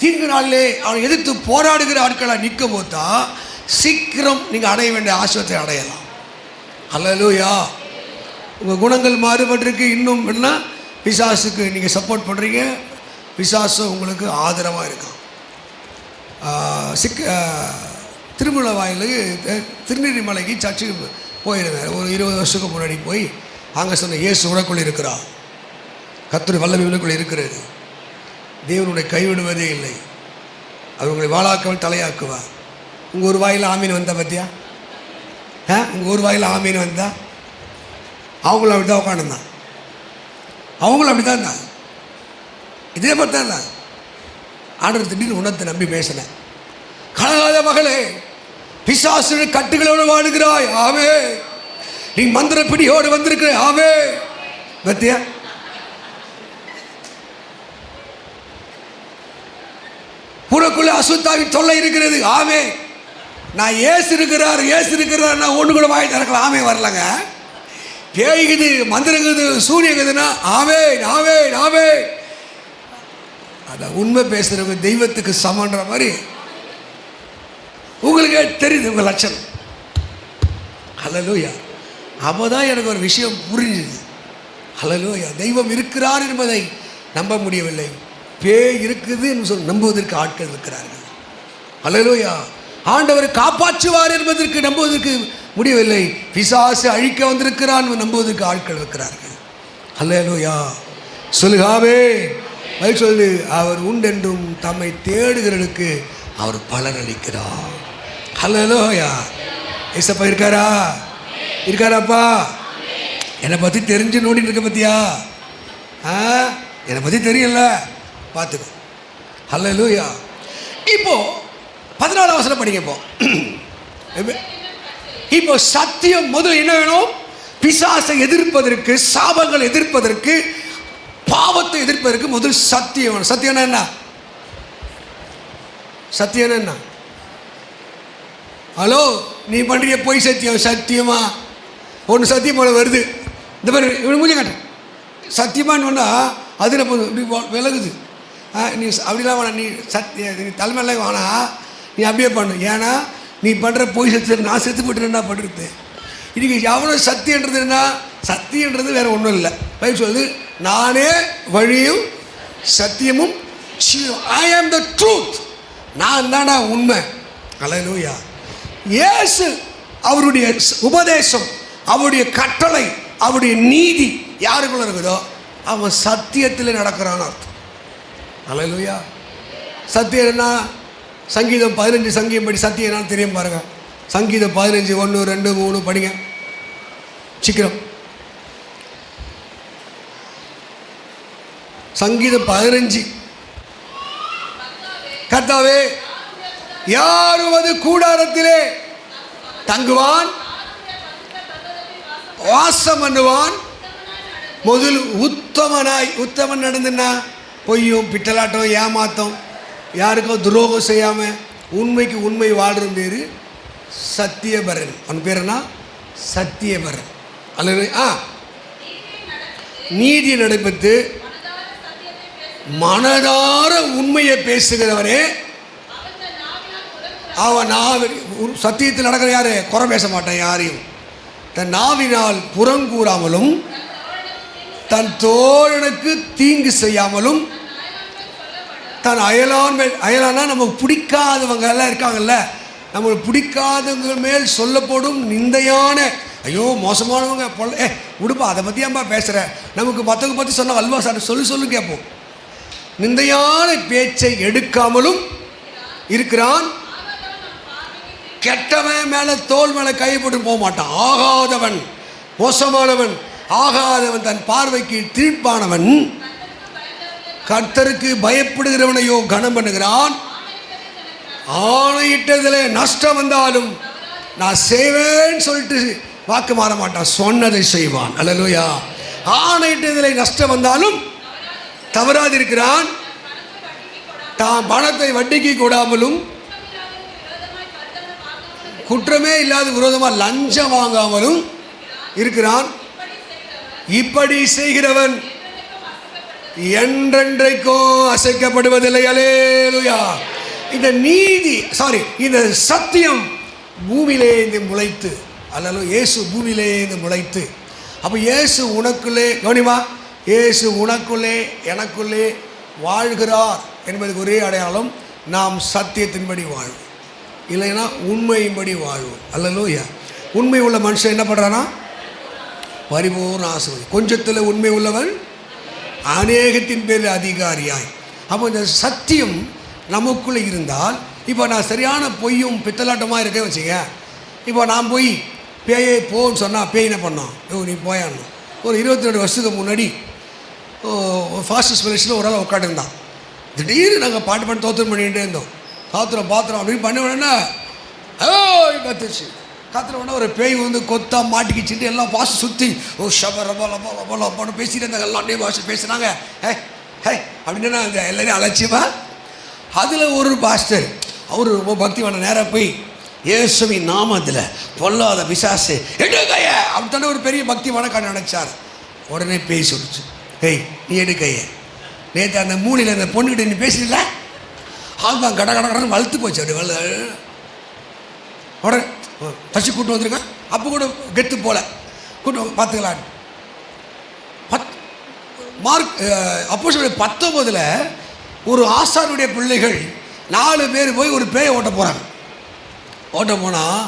தீங்கு நாளிலே அவனை எதிர்த்து போராடுகிற ஆட்களாக நிற்கும் போது தான் சீக்கிரம் நீங்கள் அடைய வேண்டிய ஆசிரியத்தை அடையலாம். அல்லேலூயா. உங்கள் குணங்கள் மாறுபட்டிருக்கு. இன்னும் என்ன, பிசாசுக்கு நீங்கள் சப்போர்ட் பண்ணுறீங்க, பிசாசு உங்களுக்கு ஆதரவாக இருக்கும். திருமலை வாயிலுக்கு திருநெல்வேலிமலைக்கு சர்ச்சுக்கு போயிருந்தேன். ஒரு 20 வருஷத்துக்கு முன்னாடி போய் அங்கே சொன்ன இயேசு உனக்குள் இருக்கிறார், கர்த்தர் வல்லமை உனக்குள் இருக்கிறது, தேவனுடைய கைவிடுவதே இல்லை, அவர் உங்களை வாழாக்கவன் தலையாக்குவார். உங்கள் ஒரு வாயில் ஆமீன் வந்தா பார்த்தியா? உங்கள் ஒரு வாயில் ஆமீன் வந்தா? அவங்களும் அப்படி தான் உட்காந்துருந்தான், அவங்களும் அப்படி தான் இருந்தாங்க, இதே மாதிரி தான் இருந்தாங்க. ஆண்டவர் திடீர்னு உணர்த்தை நம்பி பேசினேன். கலகாத மகளே, பிசாசு கட்டுகளோடு வாழுகிறாய், ஆவே, நீ மந்திர பிடியோடு வந்திருக்கிற, ஆவே. பத்தியா? உனக்குள்ள அசுத்தாவின் தொல்லை இருக்கிறது, ஆமே. நான் ஏசு இருக்கிறார் நான் ஒன்று கூட வாய் திறக்கலாம், ஆமே வரலங்க. பேய்குது, மந்திரங்குது, சூரியங்குதுன்னா ஆவே ஆவே ஆவே. அதான் உண்மை பேசுகிறவங்க தெய்வத்துக்கு சமன்ற மாதிரி உங்களுக்கே தெரியுது உங்கள் லட்சணம். ஹல்லேலூயா. அப்போதான் எனக்கு ஒரு விஷயம் புரிஞ்சுது. ஹல்லேலூயா. தெய்வம் இருக்கிறார் என்பதை நம்ப முடியவில்லை, பேய் இருக்குது என்று சொல்லி நம்புவதற்கு ஆட்கள் இருக்கிறார்கள். ஹல்லேலூயா. ஆண்டவர் காப்பாற்றுவார் என்பதற்கு நம்புவதற்கு முடியவில்லை, பிசாசு அழிக்க வந்திருக்கிறான் நம்புவதற்கு ஆட்கள் இருக்கிறார்கள். ஹல்லேலூயா. சொல்லுகாவே சொல்லு, அவர் உண்டென்றும் தம்மை தேடுகிறதுக்கு அவர் பலன் அளிக்கிறார். ஹல்லேலூயா. ஏசப்பா இருக்காராப்பா? என்னை பற்றி தெரிஞ்சு நோண்டிட்டு இருக்க பத்தியா? என்னை பற்றி தெரியல, பார்த்துக்கோ. ஹல்லேலூயா. இப்போ 14ஆம் வசனம் படிங்க. இப்போ சத்தியம் முதல் என்ன வேணும்? பிசாசை எதிர்ப்பதற்கு, சாபங்களை எதிர்ப்பதற்கு, பாவத்தை எதிர்ப்பதற்கு முதல் சத்தியம் வேணும். சத்தியம் என்ன? சத்தியம் என்ன? ஹலோ, நீ பண்றிய பொய் சத்தியம் சத்தியமா? ஒன்று சத்தியம் போல வருது, இந்த மாதிரி இவனு மூஞ்ச காட்ட சத்தியமானு ஒன்றா அதில் இப்படி விலகுது. நீ அப்படிலாம் வேணாம், நீ சத்திய நீ தலைமையில வேணாம், நீ அப்படியே பண்ணு. ஏன்னா நீ பண்ணுற பொய் சத்தியம் நான் செத்து போட்டு என்ன பண்ணுறது? இன்றைக்கி எவ்வளோ சத்தியன்றது என்ன? சத்தியன்றது வேறு ஒன்றும் இல்லை. பைபிள் சொல்லுது, நானே வழியும் சத்தியமும் ஐ ஆம் த ட்ரூத். நான் தானா உண்மை. அல்லேலூயா. இயேசு அவருடைய உபதேசம், அவருடைய கட்டளை, அவருடைய நீதி யாருக்குள்ள இருக்குதோ அவன் சத்தியத்தில் நடக்கிறான்னு அர்த்தம். அல்லேலூயா. சத்தியம் என்ன? சங்கீதம் 15 சங்கீதம் படி சத்தியம் என்னன்னு தெரியும் பாருங்க. சங்கீதம் 15 1 2 3 படிங்க சீக்கிரம். சங்கீதம் 15. கர்த்தாவே யார் உமது கூடாரத்திலே தங்குவான், வாசம் பண்ணுவான். முதல் உத்தமனாய். உத்தமன் நடந்துன்னா பொய்யும் பிட்டலாட்டம் ஏமாத்தம் யாருக்கும் துரோகம் செய்யாமல் உண்மைக்கு உண்மை வாழ்கிற பேர் சத்தியபரன். அவன் பேர் என்ன? சத்தியபரன். அல்லது நீதி நடைபெற்று மனதார உண்மையை பேசுகிறவரே அவன் சத்தியத்தில் நடக்கிற யாரு? குறை பேச மாட்டான் யாரையும். தன் நாவினால் புறங்கூறாமலும் தன் தோழனுக்கு தீங்கு செய்யாமலும் தன் அயலானா நமக்கு பிடிக்காதவங்க எல்லாம் இருக்காங்கல்ல, நம்மளுக்கு பிடிக்காதவங்க மேல் சொல்லப்படும் நிந்தையான ஐயோ மோசமானவங்க விடுப்பா அதை பற்றி ஏன்பா பேசுகிற, நமக்கு மற்றவங்க பற்றி சொன்னால் அல்வா சார் சொல்லு கேட்போம். நிந்தையான பேச்சை எடுக்காமலும் இருக்கிறான். கெட்டவன் மேலே தோல் மேலே கை போட்டு போக மாட்டான். ஆகாதவன், மோசமானவன், ஆகாதவன், தன் பார்வைக்கு தீர்ப்பானவன், கர்த்தருக்கு பயப்படுகிறவனையோ கனம் பண்ணுகிறான். ஆணையிட்டதில் நஷ்டம் வந்தாலும் நான் செய்வேன்னு சொல்லிட்டு வாக்கு மாற மாட்டான், சொன்னதை செய்வான். அல்லேலூயா. ஆணையிட்டதில் நஷ்டம் வந்தாலும் தவறாதிருக்கிறான். தான் பணத்தை வட்டிக்கு கூடாமலும் குற்றமே இல்லாத விரோதமாக லஞ்சம் வாங்காமலும் இருக்கிறான். இப்படி செய்கிறவன் என்றென்றைக்கும் அசைக்கப்படுவதில்லை. அல்லேலூயா. இந்த நீதி இந்த சத்தியம் பூமியிலே இருந்து முளைத்து, அல்ல இயேசு பூமியிலே இருந்து முளைத்து, அப்போ இயேசு உனக்குள்ளே கவனிமா, இயேசு உனக்குள்ளே எனக்குள்ளே வாழ்கிறார் என்பதுக்கு ஒரே அடையாளம் நாம் சத்தியத்தின்படி வாழ்வோம், இல்லைன்னா உண்மையின்படி வாழ்வோம். அல்லேலூயா. உண்மை உள்ள மனுஷன் என்ன பண்ணுறான்னா பரிபூர்ண ஆசீர்வாதம். கொஞ்சத்தில் உண்மை உள்ளவன் அநேகத்தின் பேரில் அதிகாரியாய். அப்போ இந்த சத்தியம் நமக்குள்ளே இருந்தால், இப்போ நான் சரியான பொய்யும் பித்தலாட்டமாக இருக்கேன் வச்சுக்க. இப்போ நான் போய் பேயை போன்னு சொன்னால் பேய் என்ன பண்ணோம்? நீ போயான்னு. ஒரு 22 வருஷத்துக்கு முன்னாடி ஃபாஸ்ட் ஸ்பெலிஷனில் ஒரு ஆள் உட்காந்துருந்தான். திடீர்னு நாங்கள் பாட்டு தோத்திரம் பண்ணிகிட்டே இருந்தோம். பாத்திரம் அப்படின்னு பண்ண உடனே கத்துச்சு. கத்துறவுடனே ஒரு பேய் வந்து கொத்தா மாட்டிக்கிச்சுட்டு எல்லாம் பாச சுற்றி லப்பான்னு பேசிட்டு இருந்தாங்க. எல்லாம் பாஷை பேசுனாங்க. அப்படின்னா அந்த எல்லாரையும் அலட்சியமா. அதில் ஒரு பாஸ்டர் அவர் ரொம்ப பக்திவான நேராக போய் இயேசுவின் நாமத்தில் பொல்லாத பிசாசு எடுக்கைய அப்படித்தானே ஒரு பெரிய பக்திவான கண்ணு நினைச்சார். உடனே பேய் சொல்லிச்சு, நீ எடுக்கைய நேற்று அந்த மூலையில் அந்த பொண்ணுக்கிட்ட நீ பேசல, அதுதான் கட கடன்னு வளர்த்து போச்சு. அப்படி உடனே தச்சு கூட்டு வந்துருங்க. அப்போ கூட கெட்டு போல கூட்டு பார்த்துக்கலாம். மார்க் அப்போஸ்தலர் 19 ஒரு ஆசாருடைய பிள்ளைகள் 4 பேர் போய் ஒரு பேயை ஓட்ட போகிறாங்க. ஓட்ட போனால்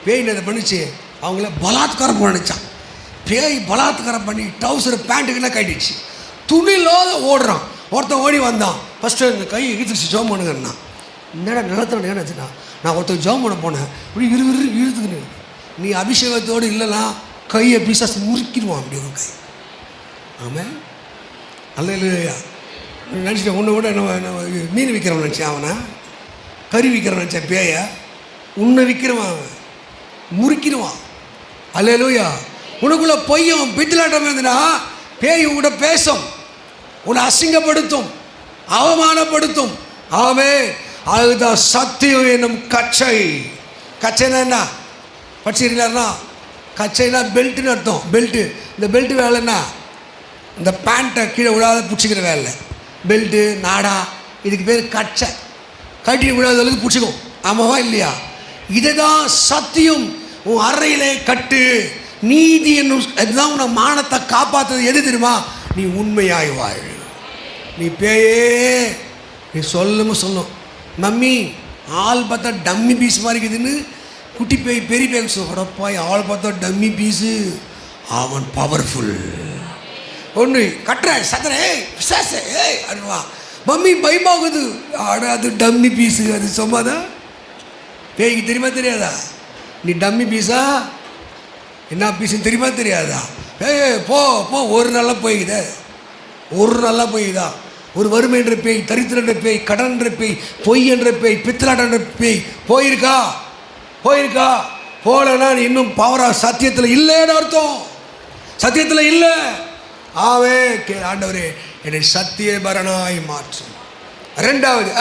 பேய் என்ன பண்ணிச்சு, அவங்கள பலாத்காரம் பண்ணிச்சான். பேய் பலாத்காரம் பண்ணி டவுசர் பேண்ட்டுக்கெல்லாம் கட்டிடுச்சு. துணியில்லாத ஓடுறான். ஒருத்தன் ஓடி வந்தான். ஃபஸ்ட்டு இந்த கையை இழுத்துச்சு, ஜோம் பண்ணுங்கண்ணா. என்னடா நிலத்தில் ஏன்னாச்சுண்ணா, நான் ஒருத்தர் ஜோம் பண்ண போனேன். இப்படி இழுத்துக்கின்னு நீ அபிஷேகத்தோடு இல்லைன்னா கையை பிசாசு முறுக்கிடுவான். அப்படி ஒரு கை. ஆமாம். அல்லேலூயா. நினச்சிட்டேன் உன்னை விட நம்ம மீன் விற்கிறவன் நினச்சேன், அவனை கறி விற்கிறவன் நினச்சேன். பேயை உன்னை விற்கிறவன், அவன் முறுக்கிடுவான். அல்லேலூயா. உனக்குள்ள பொய்யும் பித்தலாட்டம் இருந்துன்னா பேய் உங்கள்கிட்ட பேசும், உன்னை அசிங்கப்படுத்தும், அவமானப்படுத்தும். ஆமே. அதுதான் சத்தியம் என்னும் கச்சை. கச்சைனா என்ன படிச்சிருக்கீங்களா? கச்சைனா பெல்ட்டுன்னு அர்த்தம். பெல்ட்டு, இந்த பெல்ட்டு வேலைன்னா இந்த பேண்ட்டை கீழே விடாத பிடிச்சிக்கிற வேலை. பெல்ட்டு நாடா இதுக்கு பேர் கச்சை. கட்டி விடாத அளவுக்கு பிடிச்சிக்கும். ஆமாவா இல்லையா? இதுதான் சத்தியம். உன் அறையிலே கட்டு. நீதி என்னும் அதுதான் உன்னை மானத்தை காப்பாற்றுறது. எது தெரியுமா? நீ உண்மையாய் வாழ். நீ பேயே நீ சொல்லும் மம்மி ஆள் பார்த்தா டம்மி பீஸ் மாதிரி இருக்குதுன்னு குட்டி பேய் பெரிய பேய் சொல்றப்பாய். ஆள் பார்த்தா டம்மி பீஸு, அவன் பவர்ஃபுல். ஒன்று கட்டுறேன் சத்துறேன் விசாசே ஏய் அப்படின்வா. மம்மி பயமாகுது. ஆட அது டம்மி பீஸு. அது சும்மாதான். பேய்க்கு தெரியுமா தெரியாதா? நீ டம்மி பீஸா என்ன பீஸுன்னு தெரியுமா தெரியாதா? ஏய் போ போ. ஒரு நாளாக போய்க்குதே, ஒரு நாளாக போய்க்குதா. ஒரு வறுமை என்ற பேய், தரித்திர என்ற பேய், கடன் என்ற பேய், பொய் என்ற பேய், பித்தலாட்டம் என்ற பேய் போயிருக்கா? போயிருக்கா? போலன்னா நீ இன்னும் பவரா சத்தியத்தில் இல்லைன்னு அர்த்தம். சத்தியத்தில் இல்லை. ஆவே கே ஆண்டவரே என்னை சத்தியபரனாய் மாற்றும். ரெண்டாவது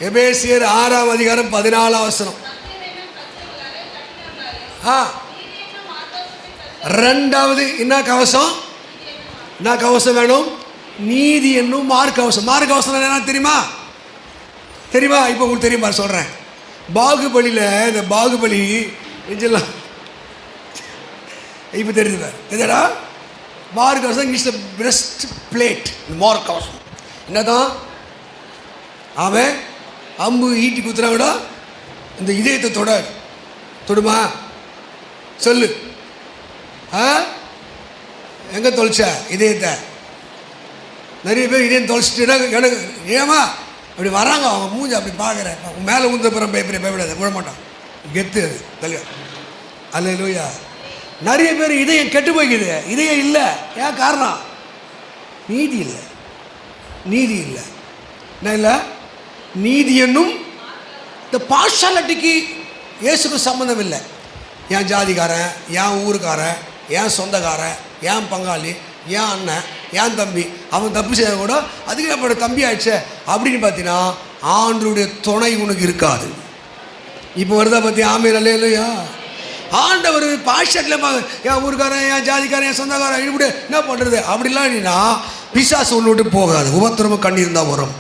எபேசியர் 6ஆம் அதிகாரம் 14ஆம் வசனம். ரெண்டாவது என்ன கவசம்? என்ன கவசம் வேணும்? நீதி என்னும் மார்க்கவசம். மார்க்கவசம் என்ன தெரியுமா? தெரியுமா? இப்போ உங்களுக்கு தெரியுமா சொல்கிறேன். பாகுபலியில் இந்த பாகுபலி நெஞ்செல்லாம் இப்போ தெரியுது தெரியாடா? மார்க்கவசம் இங்கிலீஷில் பிரஸ்ட் பிளேட். இந்த மார்க்கவசம் என்னதான்? அவன் அம்பு ஈட்டி குத்துறா விட இந்த இதயத்தை தொடுமா? சொல்லு. எங்கே தொலைச்ச இதயத்தை? நிறைய பேர் இதயம் தொலைச்சிட்டு எனக்கு ஏமா அப்படி வராங்க. அவங்க மூஞ்சி அப்படி பார்க்குறேன். மேலே உந்த பிறம் பயப்படாது, விட மாட்டான். கெத்து அது தெளிவா. அல்லேலூயா. நிறைய பேர் இதயம் கெட்டு போய்க்குது. இதயம் இல்லை. ஏன் காரணம்? நீதி இல்லை. நீதி இல்லை. என்ன இல்லை? நீதி என்னும் இந்த பார்ஷாலிட்டிக்கு இயேசுக்கு சம்மந்தம் இல்லை. என் ஜாதிக்காரன், என் ஊருக்காரன், என் சொந்தக்காரன், என் பங்காளி, என் அண்ணன், என் தம்பி, அவன் தப்பு செய்ய கூட அதுக்கு நம்மளோட தம்பி ஆயிடுச்சு அப்படின்னு பார்த்தீங்கன்னா ஆண்டவருடைய துணை உனக்கு இருக்காது. இப்போ வருதா பற்றி ஆமே நல்ல இல்லையா? ஆண்டவர் பாஷட்டில் என் ஊருக்காரன், என் ஜாதிக்காரன், என் சொந்தக்காரன் இப்படி என்ன பண்ணுறது அப்படிலாம் இல்லைன்னா பிசாசு ஒன்று விட்டு போகாது. உபத்திரமும் கண்ணீர் தான் வரும்.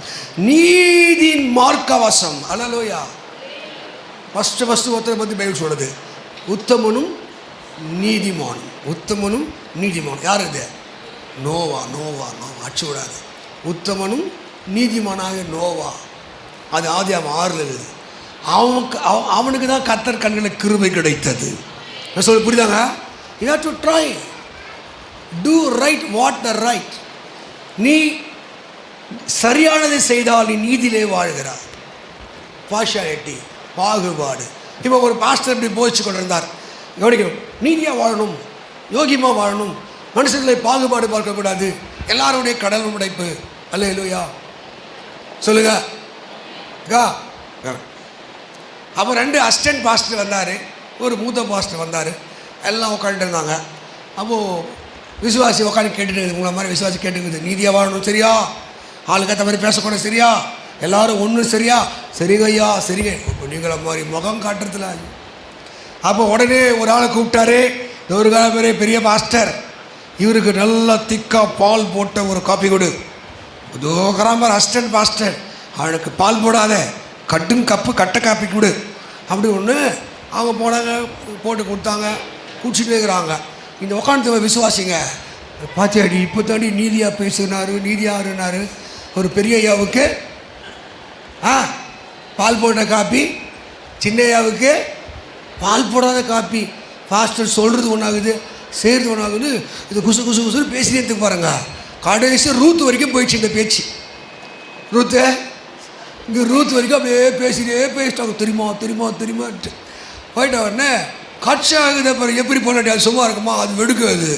நீதியின் மார்க்கவசம். அல்லேலூயா. ஃபஸ்ட்டு ஒருத்தரை பற்றி பைபிள் சொல்லுது. உத்தமனும் நீதிமானும். உத்தமனும் நீதிமானும் யார் இது? நோவா. அச்சு விடாது. உத்தமனும் நீதிமானாக நோவா. அது ஆதியாகமம் 6 இருக்குது. அவனுக்கு தான் கர்த்தர் கண்களில் கிருபை கிடைத்தது. நான் சொல்ல புரியுதாங்க? You have to try do right what the right. நீ சரியானதை செய்தால் நீ நீதியிலே வாழ்கிறார். பார்ஷாலிட்டி, பாகுபாடு. இப்போ ஒரு பாஸ்டர் இப்படி போதிச்சு கொண்டிருந்தார். கவனிக்கணும். நீதியாக வாழணும், யோகியமாக வாழணும், மனுஷர்களை பாகுபாடு பார்க்கக்கூடாது, எல்லாருடைய கடல் உடைப்பு. அல்லேலூயா. சொல்லுங்க. அப்போ 2 அசிஸ்டன்ட் பாஸ்டர் வந்தார், ஒரு மூத்த பாஸ்டர் வந்தார். எல்லாம் உட்காந்துட்டு இருந்தாங்க. அப்போது விசுவாசி உட்காந்து கேட்டுட்டு உங்களை மாதிரி விசுவாசி கேட்டுக்குது. நீதியாக வாழணும் சரியா? ஆளுக்கேற்ற மாதிரி பேசக்கூடாது சரியா? எல்லோரும் ஒன்று சரியா? சரிங்கய்யா சரிங்க. இப்போ நீங்கள மாதிரி முகம் காட்டுறதுல. அப்போ உடனே ஒரு ஆளை கூப்பிட்டாரு. ஒரு கால பெரிய பாஸ்டர். இவருக்கு நல்லா திக்காக பால் போட்ட ஒரு காப்பி கொடு. தோக்கராமர் அசிஸ்டன்ட் பாஸ்டர். அவனுக்கு பால் போடாத, கட்டும் கப்பு கட்டை காப்பி கொடு அப்படி ஒன்று. அவங்க போனாங்க, போட்டு கொடுத்தாங்க, குடிச்சிட்டு இருக்கிறாங்க. இந்த உட்காந்து விசுவாசிங்க பாத்தியாடி இப்போ தாண்டி நீதியாக பேசினார், நீதியாக இருந்தார். ஒரு பெரிய ஐயாவுக்கு பால் போட்ட காப்பி, சின்ன ஐயாவுக்கு பால் போடாத காப்பி. பாஸ்டர் சொல்கிறது ஒன்றாகுது, செய்கிறது ஒன்றாகுது. இது குசுன்னு பேசினேன்னு பாருங்க. கடைசி ரூத் வரைக்கும் போயிடுச்சு இந்த பேச்சு. இங்கே ரூத் வரைக்கும் அப்படியே பேசிட்டாங்க. தெரியுமான்ட்டு போயிட்ட உடனே கட்சி ஆகுது. அப்புறம் எப்படி போனாட்டி அது சும்மா இருக்குமா? அது வெடுக்காது.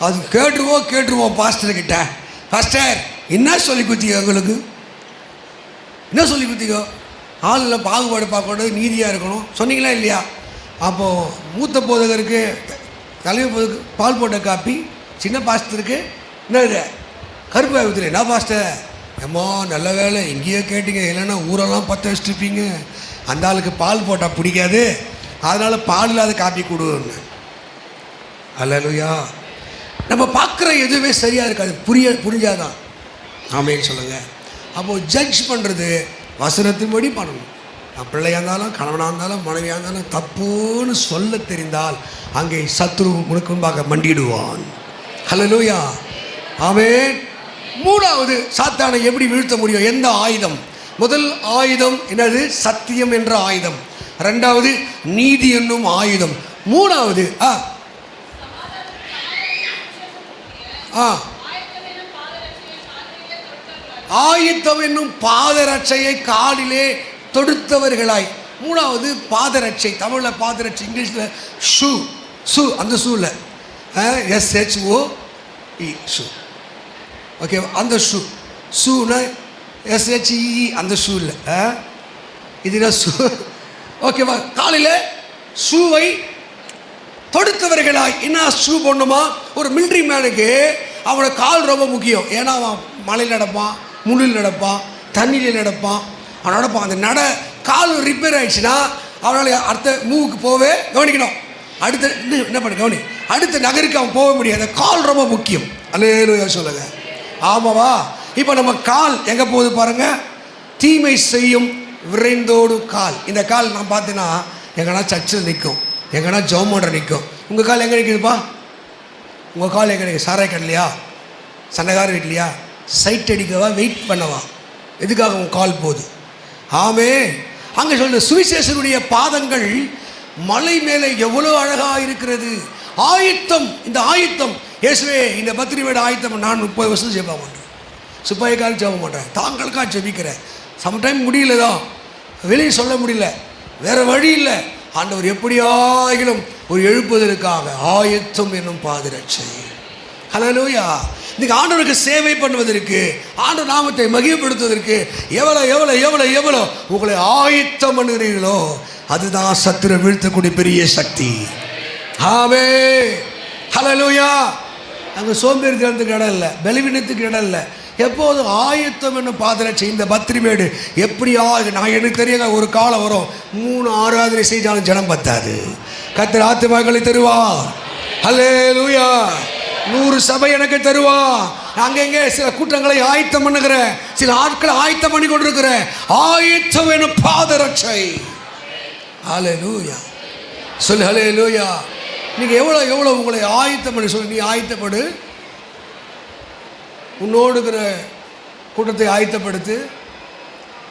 அது கேட்டுருவோம் பாஸ்டர்கிட்ட. பாஸ்டர் என்ன சொல்லி கொடுத்தீங்க? உங்களுக்கு என்ன சொல்லி கொடுத்தீங்க? ஆளில் பாகுபாடு பார்க்கக்கூடாது, நீதியாக இருக்கணும் சொன்னீங்களா இல்லையா? அப்போது மூத்த போதகருக்கு தலைமை போதகருக்கு பால் போட்ட காப்பி, சின்ன பாஸ்டருக்கு என்ன இது கருப்பு ஆகுதுல. என்ன பாஸ்டர்? ஏம்மா நல்ல வேலை இங்கேயே கேட்டீங்க, இல்லைன்னா ஊரெல்லாம் பற்ற வச்சுருப்பீங்க. அந்த ஆளுக்கு பால் போட்டால் பிடிக்காது, அதனால் பால் இல்லாத காப்பி கொடுன்னு. அல்லேலூயா. நம்ம பார்க்குற எதுவுமே சரியாக இருக்காது, புரிஞ்சாதான் ஆமேன்னு சொல்லுங்கள். அப்போது ஜட்ஜ் பண்ணுறது வசனத்தின்படி பண்ணணும். நான் பிள்ளையாக இருந்தாலும் கணவனாக இருந்தாலும் மனைவியாக இருந்தாலும் தப்புன்னு சொல்ல தெரிந்தால் அங்கே சத்ரு உனக்கு முன்பாக மண்டிடுவான். ஹல்லேலூயா, ஆமென். மூணாவது, சாத்தானை எப்படி வீழ்த்த முடியும்? எந்த ஆயுதம்? முதல் ஆயுதம் என்னது? சத்தியம் என்ற ஆயுதம். ரெண்டாவது நீதி என்னும் ஆயுதம். மூணாவது ஆயுத்தம் என்னும் பாதரட்சையை காலிலே தொடுத்தவர்களாய். மூணாவது பாதரட்சை. தமிழில் பாதரட்சை, இங்கிலீஷில் ஷூ. ஷூ, அந்த ஷூவில் SHOE ஷூ. ஓகே, அந்த ஷூ. ஷூனா SHEE, அந்த ஷூ இல்லை, இதுதான் ஷூ. ஓகேவா? காலையில் ஷூவை தொடுத்தவர்களாய். என்ன ஷூ போடணுமா? ஒரு மிலிட்ரி மேனுக்கு அவனோட கால் ரொம்ப முக்கியம். ஏன்னா அவன் மலையில் நடப்பான், முள்ளில் நடப்பான், தண்ணியில் நடப்பான், அவன் நடப்பான். அந்த கால் ரிப்பேர் ஆகிடுச்சுன்னா அவனால் அடுத்த மூவுக்கு போவே கவனிக்கணும். அடுத்த என்ன பண்ண கவனி, அடுத்த நகருக்கு அவன் போக முடியாது. கால் ரொம்ப முக்கியம். அல்லேலூயா சொல்லுங்க. ஆமாவா? இப்போ நம்ம கால் எங்கே போகுது பாருங்கள். தீமை செய்யும் விரைந்தோடும் கால். இந்த கால் நான் பார்த்தீங்கன்னா எங்கன்னா சர்ச்சில் நிற்கும், எங்கன்னா ஜோமோட நிற்கும். உங்கள் கால் எங்கே நிற்குதுப்பா? உங்கள் கால் எங்கே நிற்குது? சாராய கடலையா, சண்டைக்கார வீட்லையா, சைட் அடிக்கவா, வெயிட் பண்ணவா? எதுக்காக உங்கள் கால் போகுது? ஆமே. அங்கே சொல்ற சுவிசேஷனுடைய பாதங்கள் மலை மேலே எவ்வளோ அழகாக இருக்கிறது. ஆயத்தம், இந்த ஆயத்தம். இயேசுவே, இந்த பத்திரிகையோட ஆயத்தம் நான் 30 வருஷம் ஜெபம் பண்ணுறேன், சிப்பாய்க்காக ஜெபம் பண்ணுறேன், தாங்களுக்காக ஜெபிக்கிறேன். சம்டைம் முடியல தான், வெளியே சொல்ல முடியல, வேறு வழி இல்லை. ஆண்டவர் எப்படியாகிலும் ஒரு எழுப்புதலுக்காக ஆயத்தம் என்னும் பாதரட்சை. ஹல்லேலூயா. இன்னைக்கு ஆண்டவருக்கு சேவை பண்ணுவதற்கு, ஆண்டவர் நாமத்தை மகிமைப்படுத்துவதற்கு எவ்வளோ எவ்வளோ எவ்வளோ எவ்வளோ உங்களை ஆயத்தம் பண்ணுகிறீர்களோ அதுதான் சத்துரை வீழ்த்தக்கூடிய பெரிய சக்தி. ஆமே. ஹல்லேலூயா. அங்கே சோம்பேறித்தனத்துக்கு இடம் இல்லை, பலவீனத்துக்கு இடம் இல்லை. எப்போதும் ஆயத்தம் என்னும் பாதரட்சை. இந்த பத்திரிமேடு எப்படியாக நான் எனக்கு தெரியுங்க, ஒரு காலம் வரும் 3 ஆராதனை செய்தாலும் ஜனம் பத்தாது. கர்த்தர் ஆத்துமாக்களை தருவார். ஹல்லேலூயா. 100 சபை எனக்கு தருவா. அங்கங்கே சில கூட்டங்களை ஆயத்தம் பண்ணுகிறேன், சில ஆட்களை ஆயத்தம் பண்ணி கொண்டிருக்கிறேன். ஆயத்தம் என்னும் பாதரட்சை. ஹல்லேலூயா சொல்லு. ஹல்லேலூயா. நீங்கள் எவ்வளோ எவ்வளோ உங்களை ஆயத்தம் பண்ணி சொல்லி, நீ ஆயத்தப்படு, உன்னோடுங்கிற கூட்டத்தை ஆயத்தப்படுத்து.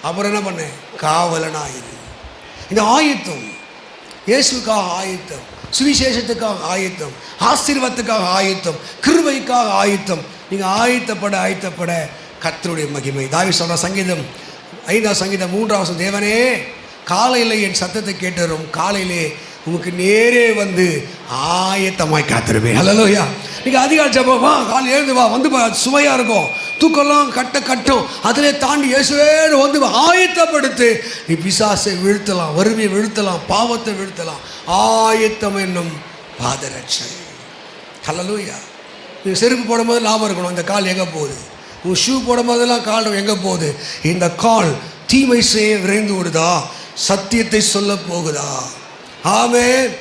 அப்புறம் என்ன பண்ண? காவலனாயிரு. இந்த ஆயத்தம் இயேசுக்காக ஆயத்தம், சுவிசேஷத்துக்காக ஆயத்தம், ஆசீர்வாதத்துக்காக ஆயத்தம், கிருபைக்காக ஆயத்தம். நீங்கள் ஆயத்தப்பட கர்த்தருடைய மகிமை. தாவீது சொல்ற சங்கீதம் 5ஆம் சங்கீதம் 3ஆம் வசனம், தேவனே காலையில் என் சத்தத்தை கேட்டரும், காலையிலே உனக்கு நேரே வந்து ஆயத்தமாய் காத்திருவேன். ஹல்லேலூயா. நீங்கள் அதிகாலை ஜெபமா, காலை எழுந்து வா, வந்து சுமையாக இருக்கும், தூக்கெல்லாம் கட்டும், அதிலே தாண்டி இயேசுவேன்னு வந்து ஆயத்தப்படுத்து. நீ பிசாசை வீழ்த்தலாம், வறுமையை வீழ்த்தலாம், பாவத்தை வீழ்த்தலாம். ஆயத்தம் என்னும் பாதரட்சை. ஹல்லேலூயா. நீ செருப்பு போடும் போது லாபம் இருக்கணும், இந்த கால் எங்கே போகுது? உன் ஷூ போடும் போதெல்லாம் கால் எங்கே போகுது? இந்த கால் தீமை செய்ய விரைந்து விடுதா, சத்தியத்தை சொல்ல போகுதா? ஆமென்.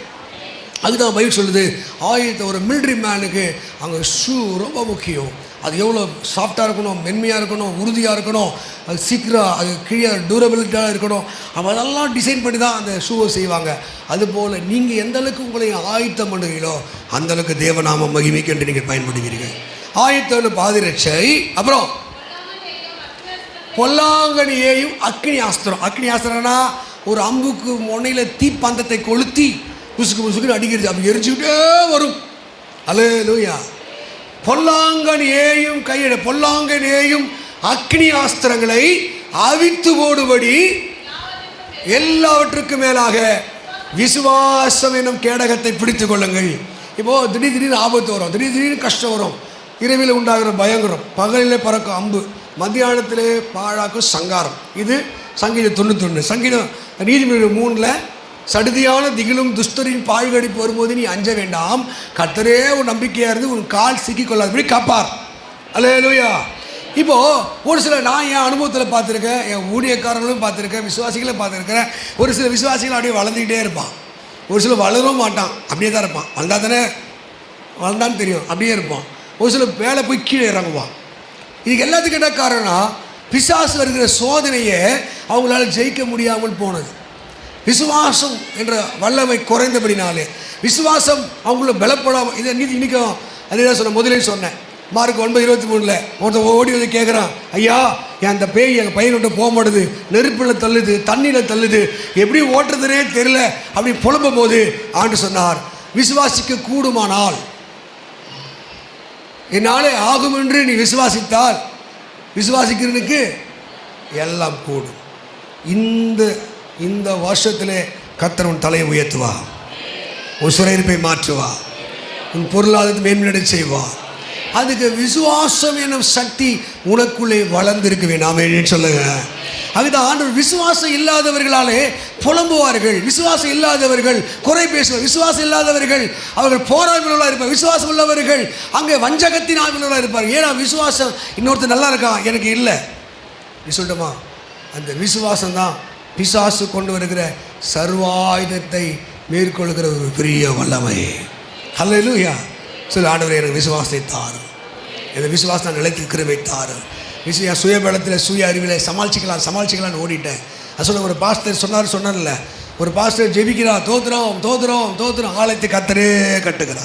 அதுதான் பைபிள் சொல்லுது, ஆயத்த ஒரு மிலிட்ரி மேனுக்கு அங்கே ஷூ ரொம்ப முக்கியம். அது எவ்வளோ சாஃப்டாக இருக்கணும், மென்மையாக இருக்கணும், உறுதியாக இருக்கணும், அது சீக்கிரம் அது கீழே டூரபிலிட்டியாக இருக்கணும். அவன் அதெல்லாம் டிசைன் பண்ணி தான் அந்த ஷூவை செய்வாங்க. அதுபோல் நீங்கள் எந்த அளவுக்கு உங்களை ஆயத்தம் பண்ணுவீங்களோ அந்தளவுக்கு தேவநாம மகிமைக்கு என்று நீங்கள் பயன்படுவீர்கள். ஆயத்தம் பாதரட்சை. அப்புறம் பொல்லாங்கனியையும் அக்னி ஆஸ்திரம். அக்னி ஆஸ்திரம்னா ஒரு அம்புக்கு முனையில் தீப்பந்தத்தை கொளுத்தி புசுக்கு புசுக்குன்னு அடிக்கிறது, அப்படி எரிஞ்சுக்கிட்டே வரும். அல்லேலூயா. பொல்லாங்கனியையும் கையிட, பொல்லாங்கனியையும் அக்னி ஆஸ்திரங்களை அவித்து போடுபடி எல்லாவற்றுக்கும் மேலாக விசுவாசம் என்னும் கேடகத்தை பிடித்து கொள்ளுங்கள். இப்போது திடீர்னு ஆபத்து வரும், திடீர்னு கஷ்டம் வரும், இரவில் உண்டாகிற பயங்கரம், பகலிலே பறக்கும் அம்பு, மத்தியானத்திலே பாழாக்கும் சங்காரம். இது சங்கீதம் 91. சங்கீதம் நீதிமொழிகள் 3 சடுதியான திகிலும் துஷ்டரின் பாழ்கடிப்பு வரும்போது நீ அஞ்ச வேண்டாம், கர்த்தரே உன் நம்பிக்கையாக இருந்து உன் கால் சிக்கி கொள்ளாதபடி காப்பார். அல்லேலூயா. இப்போது ஒரு சில நான் என் அனுபவத்தில் பார்த்துருக்கேன், என் ஊழியக்காரர்களும் பார்த்துருக்கேன், விசுவாசிகளும் பார்த்துருக்கிறேன். ஒரு சில விசுவாசிகள் அப்படியே வளர்ந்துக்கிட்டே இருப்பான், ஒரு சில வளரவும் மாட்டான், அப்படியே தான் இருப்பான். வளர்ந்தான்னு தெரியும், அப்படியே இருப்பான். ஒரு சில வேலை போய் கீழே இறங்குவான். இதுக்கு எல்லாத்துக்கும் என்ன காரணம்? பிசாசு வருகிற சோதனையை அவங்களால ஜெயிக்க முடியாமல் போனது. விசுவாசம் என்ற வல்லமை குறைந்தபடினாலே, விசுவாசம் அவங்கள பலப்படாமல், இதை இன்றைக்கும் அதே தான் சொன்னேன், முதலே சொன்னேன். மார்க் 9:23 ஒருத்தன் ஓடி வந்து கேட்குறான், ஐயா அந்த பேய் எங்கள் பையன்கிட்ட போக மாட்டுது, நெருப்பில் தள்ளுது, தண்ணியில் தள்ளுது, எப்படி ஓட்டுறதுனே தெரியல அப்படி புலம்பும் போது ஆண்டு சொன்னார், விசுவாசிக்க கூடுமானால் என்னாலே ஆகும் என்று நீ விசுவாசித்தால் விசுவாசிக்கிறனுக்கு எல்லாம் கூடும். இந்த வருஷத்திலே கர்த்தர் உன் தலையை உயர்த்துவா, உன் சிறையிருப்பை மாற்றுவா, உன் பொருளாதாரத்தை மேம்பட செய்வா. அதுக்கு விசுவாசம் என்னும் சக்தி உனக்குள்ளே வளர்ந்திருக்க வேண்டாம் சொல்லுங்க. அதுதான் ஆண்டவர் விசுவாசம் இல்லாதவர்களாலே புலம்புவார்கள், விசுவாசம் இல்லாதவர்கள் குறை பேசுவார், விசுவாசம் இல்லாதவர்கள் அவர்கள் போராய்வுள்ளவர்களாக இருப்பார், விசுவாசம் உள்ளவர்கள் அங்கே வஞ்சகத்தின் ஆய்வுள்ளவர்களாக இருப்பார். ஏன்னா விசுவாசம் இன்னொருத்தர் நல்லா இருக்கான் எனக்கு இல்லை நீ சொல்லட்டுமா, அந்த விசுவாசம் தான் பிசாசு கொண்டு வருகிற சர்வாயுதத்தை மேற்கொள்கிற ஒரு பெரிய வல்லமை. ஹல்லேலூயா. சொல்லு, ஆண்டவரே எனக்கு விசுவாசத்தை தாரும், இந்த விசுவாசம் நிலைத்து கிருபை தாரும். சுயபலத்தில் சுய அறிவில் சமாளிச்சிக்கலான்னு ஓடிட்டேன். அது சொல்ல ஒரு பாஸ்டர் சொன்னார்ல, ஒரு பாஸ்டர் ஜெபிக்கிறா, தோத்துறோம் ஆலயத்தை கத்தரே கட்டுகிறா.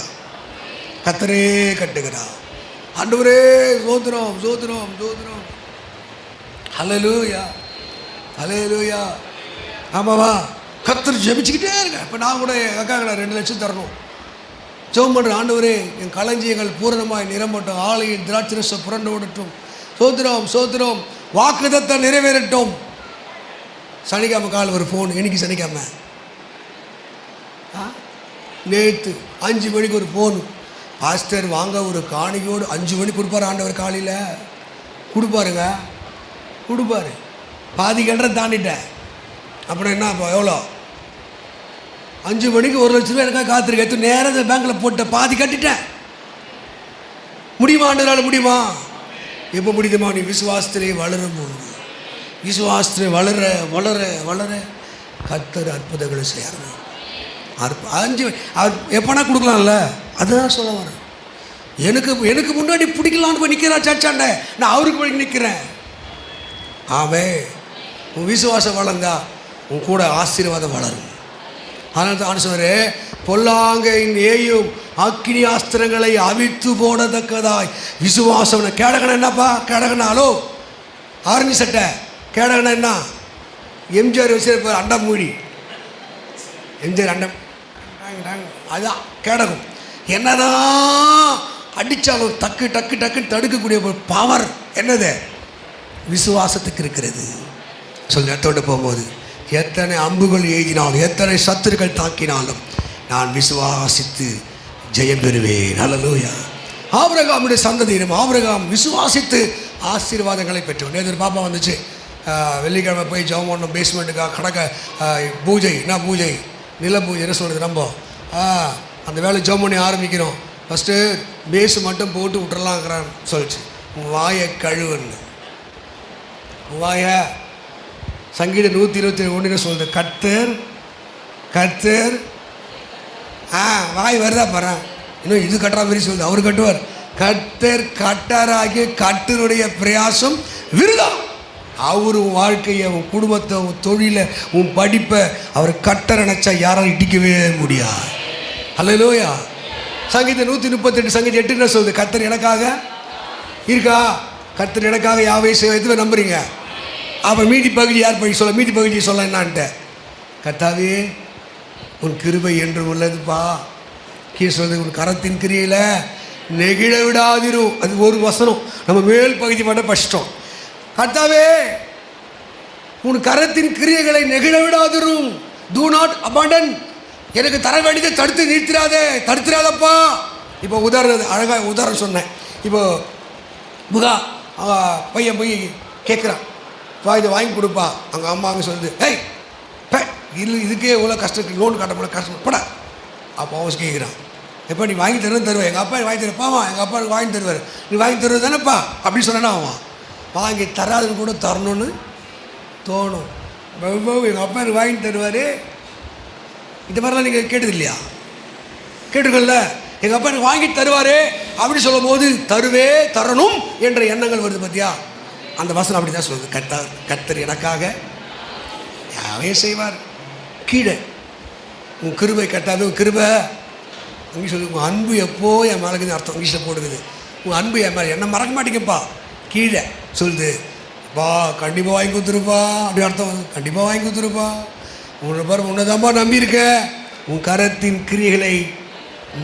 ஆண்டவரே தோத்துறோம். ஹல்லேலூயா. ஆமாவா, கத்தர் ஜெபிச்சுக்கிட்டே இருக்கேன். இப்போ நான் கூட அக்காங்கள 2 லட்சம் தரணும் ஜெபம் பண்ணுறேன். ஆண்டவரே என் களஞ்சியங்கள் பூரணமாய் நிரம்பட்டும், ஆலையில் திராட்சரசம் புரண்டு ஓடட்டும், சோத்திரம் வாக்குத்தத்தம் நிறைவேறட்டும். சனிக்கிழமை கால் ஒரு ஃபோன், இன்னைக்கு சனிக்கிழமை நேற்று 5 மணிக்கு ஒரு ஃபோன், பாஸ்டர் வாங்க ஒரு காணிக்கையோடு 5 மணிக்கு கொடுப்பார் ஆண்டவர், காலையில் கொடுப்பாரு. பாதி கண்டரை தாண்டிட்டேன். அப்புறம் என்ன இப்போ எவ்வளோ, 5 மணிக்கு 1 லட்சம் ரூபாய் எனக்காக காத்திருக்கேன். நேரத்தில் பேங்க்கில் போட்ட பாதி கட்டிட்டேன். முடியுமா ஆண்டவரால்? முடியுமா? எப்போ முடியுமா? நீ விசுவாசத்திலே வளரும்போது, விசுவாசத்திலே வளர கர்த்தர் அற்புதங்களை செய்யணும். 5 எப்போனா கொடுக்கலாம்ல, அதுதான் சொல்ல வரேன். எனக்கு முன்னாடி பிடிக்கலான்னு போய் நிற்கிறா சர்ச்சாண்ட, நான் அவருக்கு போய் நிற்கிறேன். ஆமே, உன் விசுவாசம் வளர்ந்தா உன் கூட ஆசீர்வாதம் வளரும். அதனால தான் ஆண்டவரே பொல்லாங்கையின் ஏயும் அக்கினி ஆஸ்திரங்களை அவித்து போடத்தக்கதாய் விசுவாசம். கேடகனை என்னப்பா? கேடகனாலோ ஆரஞ்சு சட்டை, கேடகனை என்ன? எம்ஜிஆர் வச்சிருப்பார் அண்டம் மூடி, எம்ஜிஆர் அண்டம், அதுதான் கேடகம். என்னதான் அடித்தாலும் டக்கு தடுக்கக்கூடிய ஒரு பவர் என்னது? விசுவாசத்துக்கு இருக்கிறது. சொல்லி இடத்தோடு போகும்போது எத்தனை அம்புகள் எழுதினாலும், எத்தனை சத்துருக்கள் தாக்கினாலும் நான் விசுவாசித்து ஜெயம் பெறுவேன். ஹல்லேலூயா. ஆபிரகாமுடைய சந்ததியிடம் ஆபிரகாம் விசுவாசித்து ஆசீர்வாதங்களை பெற்றோம். நேற்று பாப்பா வந்துச்சு, வெள்ளிக்கிழமை போய் ஜெபம் பண்ணோம், பேஸ்மெண்ட்டுக்காக கடக்க பூஜை. என்ன பூஜை? நில பூஜை. என்ன சொல்கிறது? நம்ம அந்த வேலை ஜெபம் பண்ணி ஆரம்பிக்கிறோம். ஃபஸ்ட்டு பேஸு மட்டும் போட்டு விட்டுறலாங்கிறான்னு சொல்லிச்சு. உங்கள் வாயை கழுவுன்னு, உங்கள் வாயை. சங்கீதம் 121 சொல்லுது, கர்த்தர் வாய் வருதா பாரு, இன்னும் இது கட்டுற மாதிரி சொல்லுது, அவர் கட்டுவார். கர்த்தர் கட்டாராகிய கர்த்தருடைய பிரயாசம் விருதா. அவர் உன் வாழ்க்கையை, உன் குடும்பத்தை, உன் தொழிலை, உன் படிப்பை அவர் கட்ட நினைச்சா யாராலும் இடிக்கவே முடியாது. ஹல்லேலூயா. சங்கீதம் 138 சங்கீதம் 8 என்ன சொல்லுது? கர்த்தர் எனக்காக இருக்கா, கர்த்தர் எனக்காக யாவை செய்ய எதுவே நம்புறீங்க. அப்புறம் மீதி பகுதி யார் படி சொல்ல? மீதி பகுதியை சொல்ல என்னான்ட்ட, கர்த்தாவே உன் கிருபை என்று உள்ளதுப்பா. கீழே சொல்றது, உன் கரத்தின் கிரியையில் நெகிழ விடாதிரும். அது ஒரு வசனம், நம்ம மேல் பகுதி மட்டும் படிச்சிட்டோம். கர்த்தாவே உன் கரத்தின் கிரியைகளை நெகிழ விடாதிரும். Two not abandon. எனக்கு தர வேண்டியதை தடுத்துறாதப்பா. இப்போ உதாரணம், அழகாக உதாரணம் சொன்னேன். இப்போ புகா பையன் போய் கேட்குறான், இதை வாங்கி கொடுப்பா. அவங்க அம்மா அங்கே சொல்லுது, ஏய் இதுக்கே எவ்வளோ கஷ்டம், லோன் கட்ட முடியல, கஷ்டப்பட. அப்போ அவன் கேட்குறான், எப்போ நீ வாங்கி தருவேன், எங்கள் அப்பா வாங்கி தருப்பாமா, எங்கள் அப்பா வாங்கி தருவார், நீ வாங்கி தருவது தானேப்பா அப்படின்னு சொன்னா அவன் வாங்கி தராதுன்னு கூட தரணும்னு தோணும். எங்கள் அப்பா எனக்கு வாங்கி தருவார். இந்த மாதிரிலாம் நீங்கள் கேட்டது இல்லையா? கேட்டுக்கல, எங்கள் அப்பா எனக்கு வாங்கி தருவார் அப்படின்னு சொல்லும் போது தரணும் என்ற எண்ணங்கள் வருது பார்த்தியா? அந்த வசனம் அப்படி தான் சொல்லுது. கர்த்தர் எனக்காக யாவையும் செய்வார். கீழே உன் கிருபை கட்டாது, உன் கிருபை இங்கிலீஷ் சொல்லு, உன் அன்பு எப்போ என் மேலே அர்த்தம் இங்கிலீஷில் போடுது. உன் அன்பு என் மேலே, என்ன மறக்க மாட்டேங்கப்பா. கீழே சொல்லுது, பா கண்டிப்பாக வாங்கி கொடுத்துருப்பா, அப்படி அர்த்தம். கண்டிப்பாக வாங்கி கொடுத்துருப்பா, உன்னை பாரு, உன்னதாம்பா நம்பியிருக்க, உன் கரத்தின் கிரியைகளை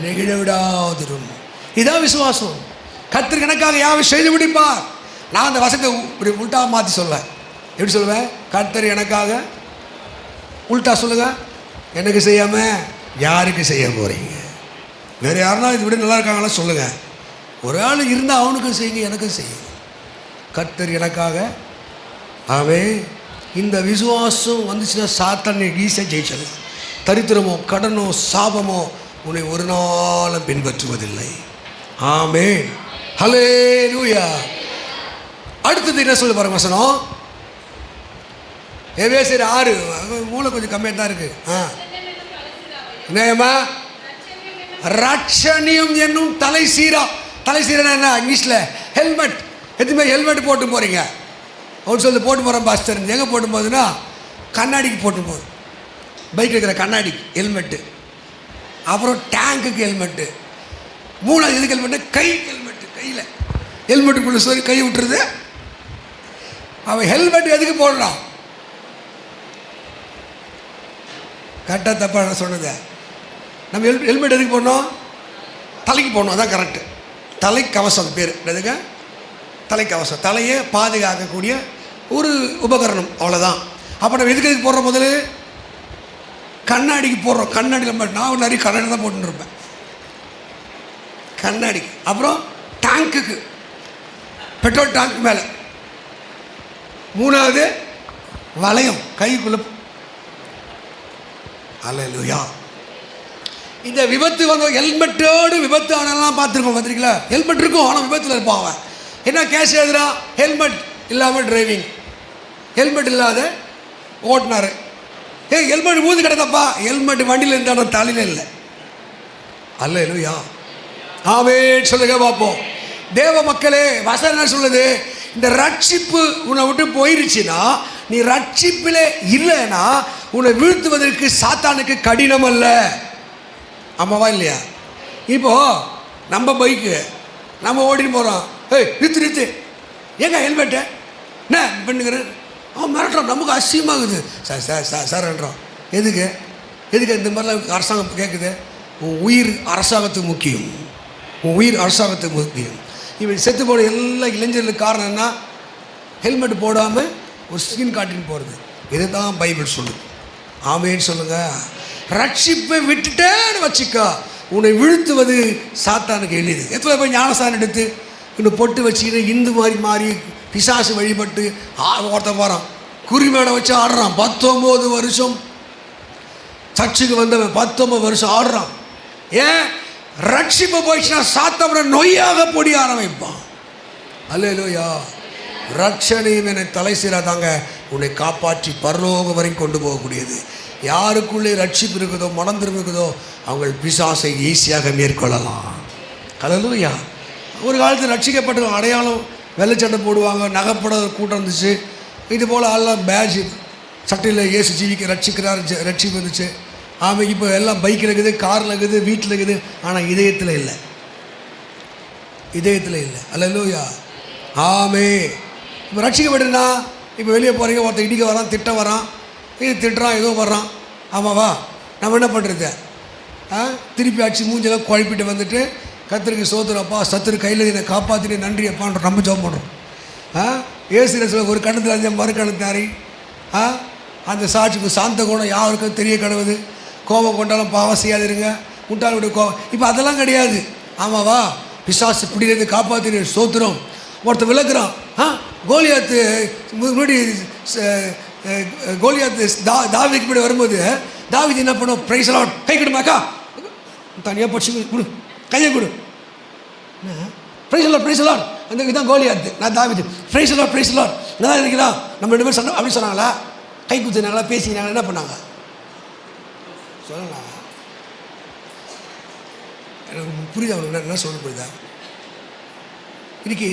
நெகிழ விடாதிரும். இதான் விசுவாசம். கர்த்தர் எனக்காக யாவை செய்து முடிப்பார். நான் அந்த வசனத்தை இப்படி உல்ட்டா மாற்றி சொல்வேன். எப்படி சொல்லுவேன்? கர்த்தர் எனக்காக, உல்ட்டா சொல்லுங்க, எனக்கு செய்யாமல் யாருக்கு செய்ய போகிறீங்க? வேறு யாருன்னா இது விட நல்லா இருக்காங்களா சொல்லுங்கள். ஒரு ஆள் இருந்தால் அவனுக்கும் செய்யுங்க, எனக்கும் செய்யுங்க. கர்த்தர் எனக்காக. ஆவே இந்த விசுவாசம் வந்துச்சுன்னா சாத்தானை ஈஸியாக ஜெயிச்சிடலாம். தரித்திரமோ கடனோ சாபமோ உன்னை ஒரு நாளும் பின்பற்றுவதில்லை. ஆமென், ஹல்லேலூயா. அடுத்தது என்ன சொல்ல பாருங்க வசனம். எபேசியர் 6, மூளை கொஞ்சம் கம்மியாக தான் இருக்கு. என்னம்மா? ரட்சணியம் என்னும் தலை சீரா. தலை சீரா என்ன இங்கிலீஷில்? ஹெல்மெட். எதுவுமே ஹெல்மெட் போட்டு போகிறீங்க. அவர் சொல்லி போட்டு போகிறேன் பாஸ்டர். எங்கே போட்டு போகுதுன்னா கண்ணாடிக்கு போட்டு போகுது. பைக்கில் இருக்கிற கண்ணாடிக்கு ஹெல்மெட்டு, அப்புறம் டேங்குக்கு ஹெல்மெட்டு, மூணாவது எதுக்கு ஹெல்மெட்டு? கை ஹெல்மெட்டு. கையில் ஹெல்மெட்டுக்குள்ளே சொல்லி கை விட்டுருது. அவன் ஹெல்மெட் எதுக்கு போடுறான்? கரெக்டாக தப்பாக சொன்னது. நம்ம ஹெல்மெட் எதுக்கு போடணும்? தலைக்கு போடணும். அதான் கரெக்டு. தலைக்கவசம் பேர் எதுங்க? தலைக்கவசம். தலையை பாதுகாக்கக்கூடிய ஒரு உபகரணம், அவ்வளோதான். அப்போ நம்ம எதுக்கு போடுறோம்? முதல்ல கண்ணாடிக்கு போடுறோம். கண்ணாடியில் நான் நிறைய கண்ணாடி தான் போட்டுருப்பேன், கண்ணாடிக்கு. அப்புறம் டேங்க்குக்கு, பெட்ரோல் டேங்க் மேலே. மூணாவது வளையம் கைக்குள்ளே. அல்லேலூயா. இந்த விபத்து வந்து ஹெல்மெட்டோடு விபத்து ஆனாலாம் பார்த்துருக்கோம். பார்த்துருக்கீங்களா? ஹெல்மெட் இருக்கும், ஆனால் விபத்தில் இருப்பான் அவன். என்ன கேஸ் எழுதுறா? ஹெல்மெட் இல்லாமல் டிரைவிங், ஹெல்மெட் இல்லாத ஓட்டினார். ஹெல்மெட் ஊதி கிடந்தப்பா. ஹெல்மெட் வண்டியில் இருந்தாலும் தலையில் இல்லை. அல்லேலூயா. ஆமென் சொல்லுங்க பார்ப்போம். தேவ மக்களே, வசனம் என்ன சொல்லுது? இந்த ரட்சிப்பு உன்னை விட்டு போயிருச்சுன்னா, நீ ரட்சிப்பிலே இல்லைன்னா உன்னை வீழ்த்துவதற்கு சாத்தானுக்கு கடினம் அல்ல. ஆமாவா இல்லையா? இப்போது நம்ம பைக்கு நம்ம ஓடின்னு போகிறோம். நிறுத்து ஏங்க ஹெல்மெட்டு என்ன பண்ணுங்கிற? அவன் மிரட்டுறான். நமக்கு அசியமாகுது. சார்ன்றோம். எதுக்கு இந்த மாதிரிலாம் அரசாங்கம் கேட்குது? உன் உயிர் அரசாங்கத்துக்கு முக்கியம், உன் உயிர் அரசாங்கத்துக்கு முக்கியம். இவன் செத்து போட எல்லா இளைஞர்களுக்கு காரணம் என்ன? ஹெல்மெட் போடாமல் ஒரு ஸ்கின் காட்டின்னு போகிறது. இதுதான் பைபிள் சொல்லுது. ஆமேன்னு சொல்லுங்க. ரட்சிப்பை விட்டுட்டேன்னு வச்சுக்கா, உன்னை வீழ்த்துவது சாத்தானுக்கு எளிது. எத்தனை போய் ஞானஸ்தானம் எடுத்து இன்னும் பொட்டு வச்சுக்கிட்டு இந்து மாதிரி மாறி பிசாசு வழிபட்டு ஒருத்தன் போகிறான், குறிமேடை வச்சு ஆடுறான். 19 வருஷம் சர்ச்சுக்கு வந்தவன் 19 வருஷம் ஆடுறான். ஏன்? ரட்சிப்பு போயிடுச்சுன்னா சாத்தவனை நொய்யாக பொடிய ஆரம்பிப்பான். அல்லேலூயா. ரட்சணையும் என்னை தலை சீராதாங்க உன்னை காப்பாற்றி பரலோகம் வரைக்கும் கொண்டு போகக்கூடியது. யாருக்குள்ளே ரட்சிப்பு இருக்குதோ, மனம் திரும்ப இருக்குதோ, அவங்க பிசாசை ஈஸியாக மேற்கொள்ளலாம். அல்லேலூயா. ஒரு காலத்தில் ரட்சிக்கப்பட்ட அடையாளம் வெள்ளைச்சட்டை போடுவாங்க, நகைப்பட கூட்டம் இருந்துச்சு. இது போல் எல்லாம் பேட்ஜ் சட்டையில் இயேசு ஜீவிக்க ரட்சிக்கிறார், ரட்சிப்பு இருந்துச்சு. ஆமாம். இப்போ எல்லாம் பைக்கில் இருக்குது, காரில் இருக்குது, வீட்டில் இருக்குது. ஆனால் இதயத்தில் இல்லை, இதயத்தில் இல்லை. அல்லேலூயா. ஆமே. இப்போ ரட்சிக்கப்பட்டுனா இப்போ வெளியே போகிறீங்க, ஒருத்தர் இடிக்க வரான், திட்ட வரான், இது திட்டுறான், ஏதோ வர்றான். ஆமாவா? நம்ம என்ன பண்ணுறது? திருப்பி அடிச்சு மூஞ்செல்லாம் குழப்பிட்டு வந்துட்டு கர்த்தருக்கு சோதரப்பா, சத்துரு கையில் என்னை காப்பாற்றினே நன்றி அப்பான்ற நம்ம ஜெபம் பண்ணுறோம். ஏசுல ஒரு கணத்தில் அந்த மறு கணத்தாரி அந்த சாட்சிக்கு சாந்த குணம் யாருக்கும் தெரிய கடவுது. கோபம் கொண்டாலும் பாவம் செய்யாதிருங்க, முட்டாளுடைய கோபம். இப்போ அதெல்லாம் கிடையாது. ஆமாவா? பிசாசு பிடிலேருந்து காப்பாற்றின சோத்திரம். ஒருத்தர் விளக்குறான். கோலியாத்து முன்னாடி கோலியாத்து தாவீதுக்கு முன்னாடி வரும்போது தாவீது என்ன பண்ணும்? பிரைஸ் லார்ட், கை கொடுமாக்கா, தனியாக படிச்சு கொடு, கையை கொடு, பிரைஸ் லார்ட், பிரைஸ் லார்ட். அந்த இதுதான் கோலியாத்து, நான் தாவீது. Praise Lord, praise Lord. நல்லா இருக்கிறா? நம்ம 2 பேரும் சொன்னோம். அப்படி சொன்னாங்களா? கை குத்துனாங்களா? பேசினாங்களா? என்ன பண்ணாங்க? சொல்லலாம். எனக்கு புரியுதா? அவனுக்கு என்ன சொல்ல புரியுதா? இன்னைக்கு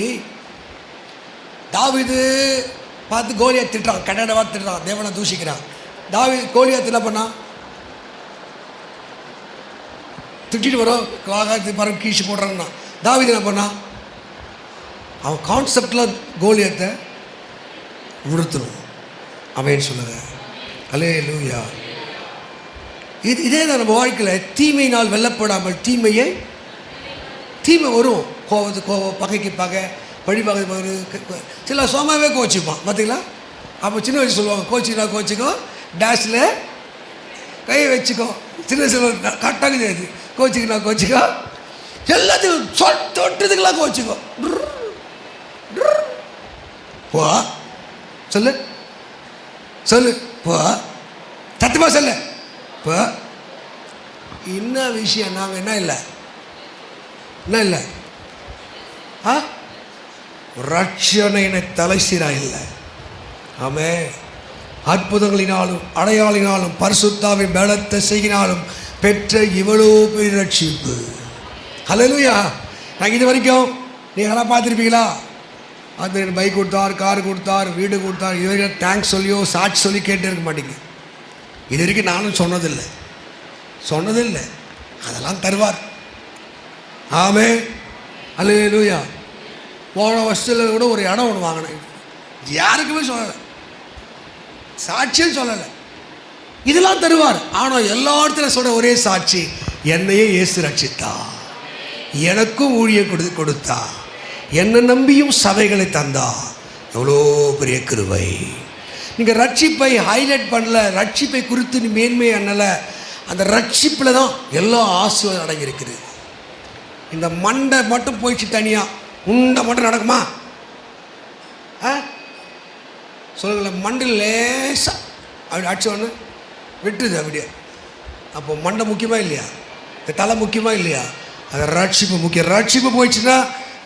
தாவீது பார்த்து கோலியாத் திட்டுறான், கன்னடவா திட்டுறான், தேவனை தூஷிக்கிறான். கோலியாத் என்ன பண்ணான்? திட்டிட்டு வரும், காகாத்து பறவை கீழ்ச்சி போடுறான்னா. தாவீது என்ன பண்ணான்? அவன் கான்செப்டில் கோலியத்தை உடுத்தணும். அவன் சொல்லுங்க அல்லேலூயா. இதே தான் நம்ம வாழ்க்கையில் தீமையினால் வெல்லப்படாமல் தீமை வரும். கோவம், பகைக்கு பகை, பழி பகை. சில சோமாவே கோச்சிப்பான் பார்த்தீங்களா? அப்போ சின்ன வயசு சொல்லுவாங்க, கோச்சிக்கோ டேஷில் கையை வச்சுக்கோ. சின்ன வயசு கரெக்டாக தெரியாது. கோச்சிக்கோ எல்லாத்தையும் தொட்டதுக்கெல்லாம் கோச்சிக்கோ. போ சொல்லு போ, சத்தமா சொல்லு போ. என்ன விஷயம்? நாங்கள் என்ன இல்லை ரட்சணையினை தலைசீரா இல்லை. ஆமே, அற்புதங்களினாலும் அடையாளினாலும் பரிசுத்தாவின் பலத்தை செய்யினாலும் பெற்ற இவ்வளோ பெரிய ரட்சிப்பு. ஹல்லேலூயா. நாங்கள் இது வரைக்கும் நீங்களாம் பார்த்துருப்பீங்களா? அது பைக் கொடுத்தார், கார் கொடுத்தார், வீடு கொடுத்தார். இது வரைக்கும் தேங்க்ஸ் சொல்லியோ சாட்சி சொல்லி கேட்டு இருக்க மாட்டேங்க. இது வரைக்கும் நானும் சொன்னதில்லை. அதெல்லாம் தருவார். ஆமே, அல்லேலூயா. போன வருஷத்தில் கூட ஒரு இடம் ஒன்று வாங்கினேன், யாருக்குமே சொல்லலை, சாட்சியும் சொல்லலை. இதெல்லாம் தருவார். ஆனால் எல்லா இடத்துல சொல்கிற ஒரே சாட்சி, என்னையே இயேசு ரட்சித்தா, எனக்கும் ஊழியம் கொடுத்தா, என்னை நம்பியும் சபைகளை தந்தா. எவ்வளோ பெரிய கிருபை. நீங்கள் ரட்சிப்பை ஹைலைட் பண்ணல, ரட்சிப்பை குறித்து நீ மேன்மை அண்ணலை. அந்த ரட்சிப்பில் தான் எல்லா ஆசீர்வாதம் அடங்கியிருக்குது. இந்த மண்டை மட்டும் போயிடுச்சு தனியாக, உண்டை மட்டும் நடக்குமா? சொல்லுங்களேன். மண்டை லேசாக அப்படி அடிச்சோன்னு விட்டுது அப்படியே. அப்போ மண்டை முக்கியமாக இல்லையா? இந்த தலை முக்கியமாக இல்லையா? அது ரட்சிப்பு முக்கியம். ரட்சிப்பு போயிடுச்சுன்னா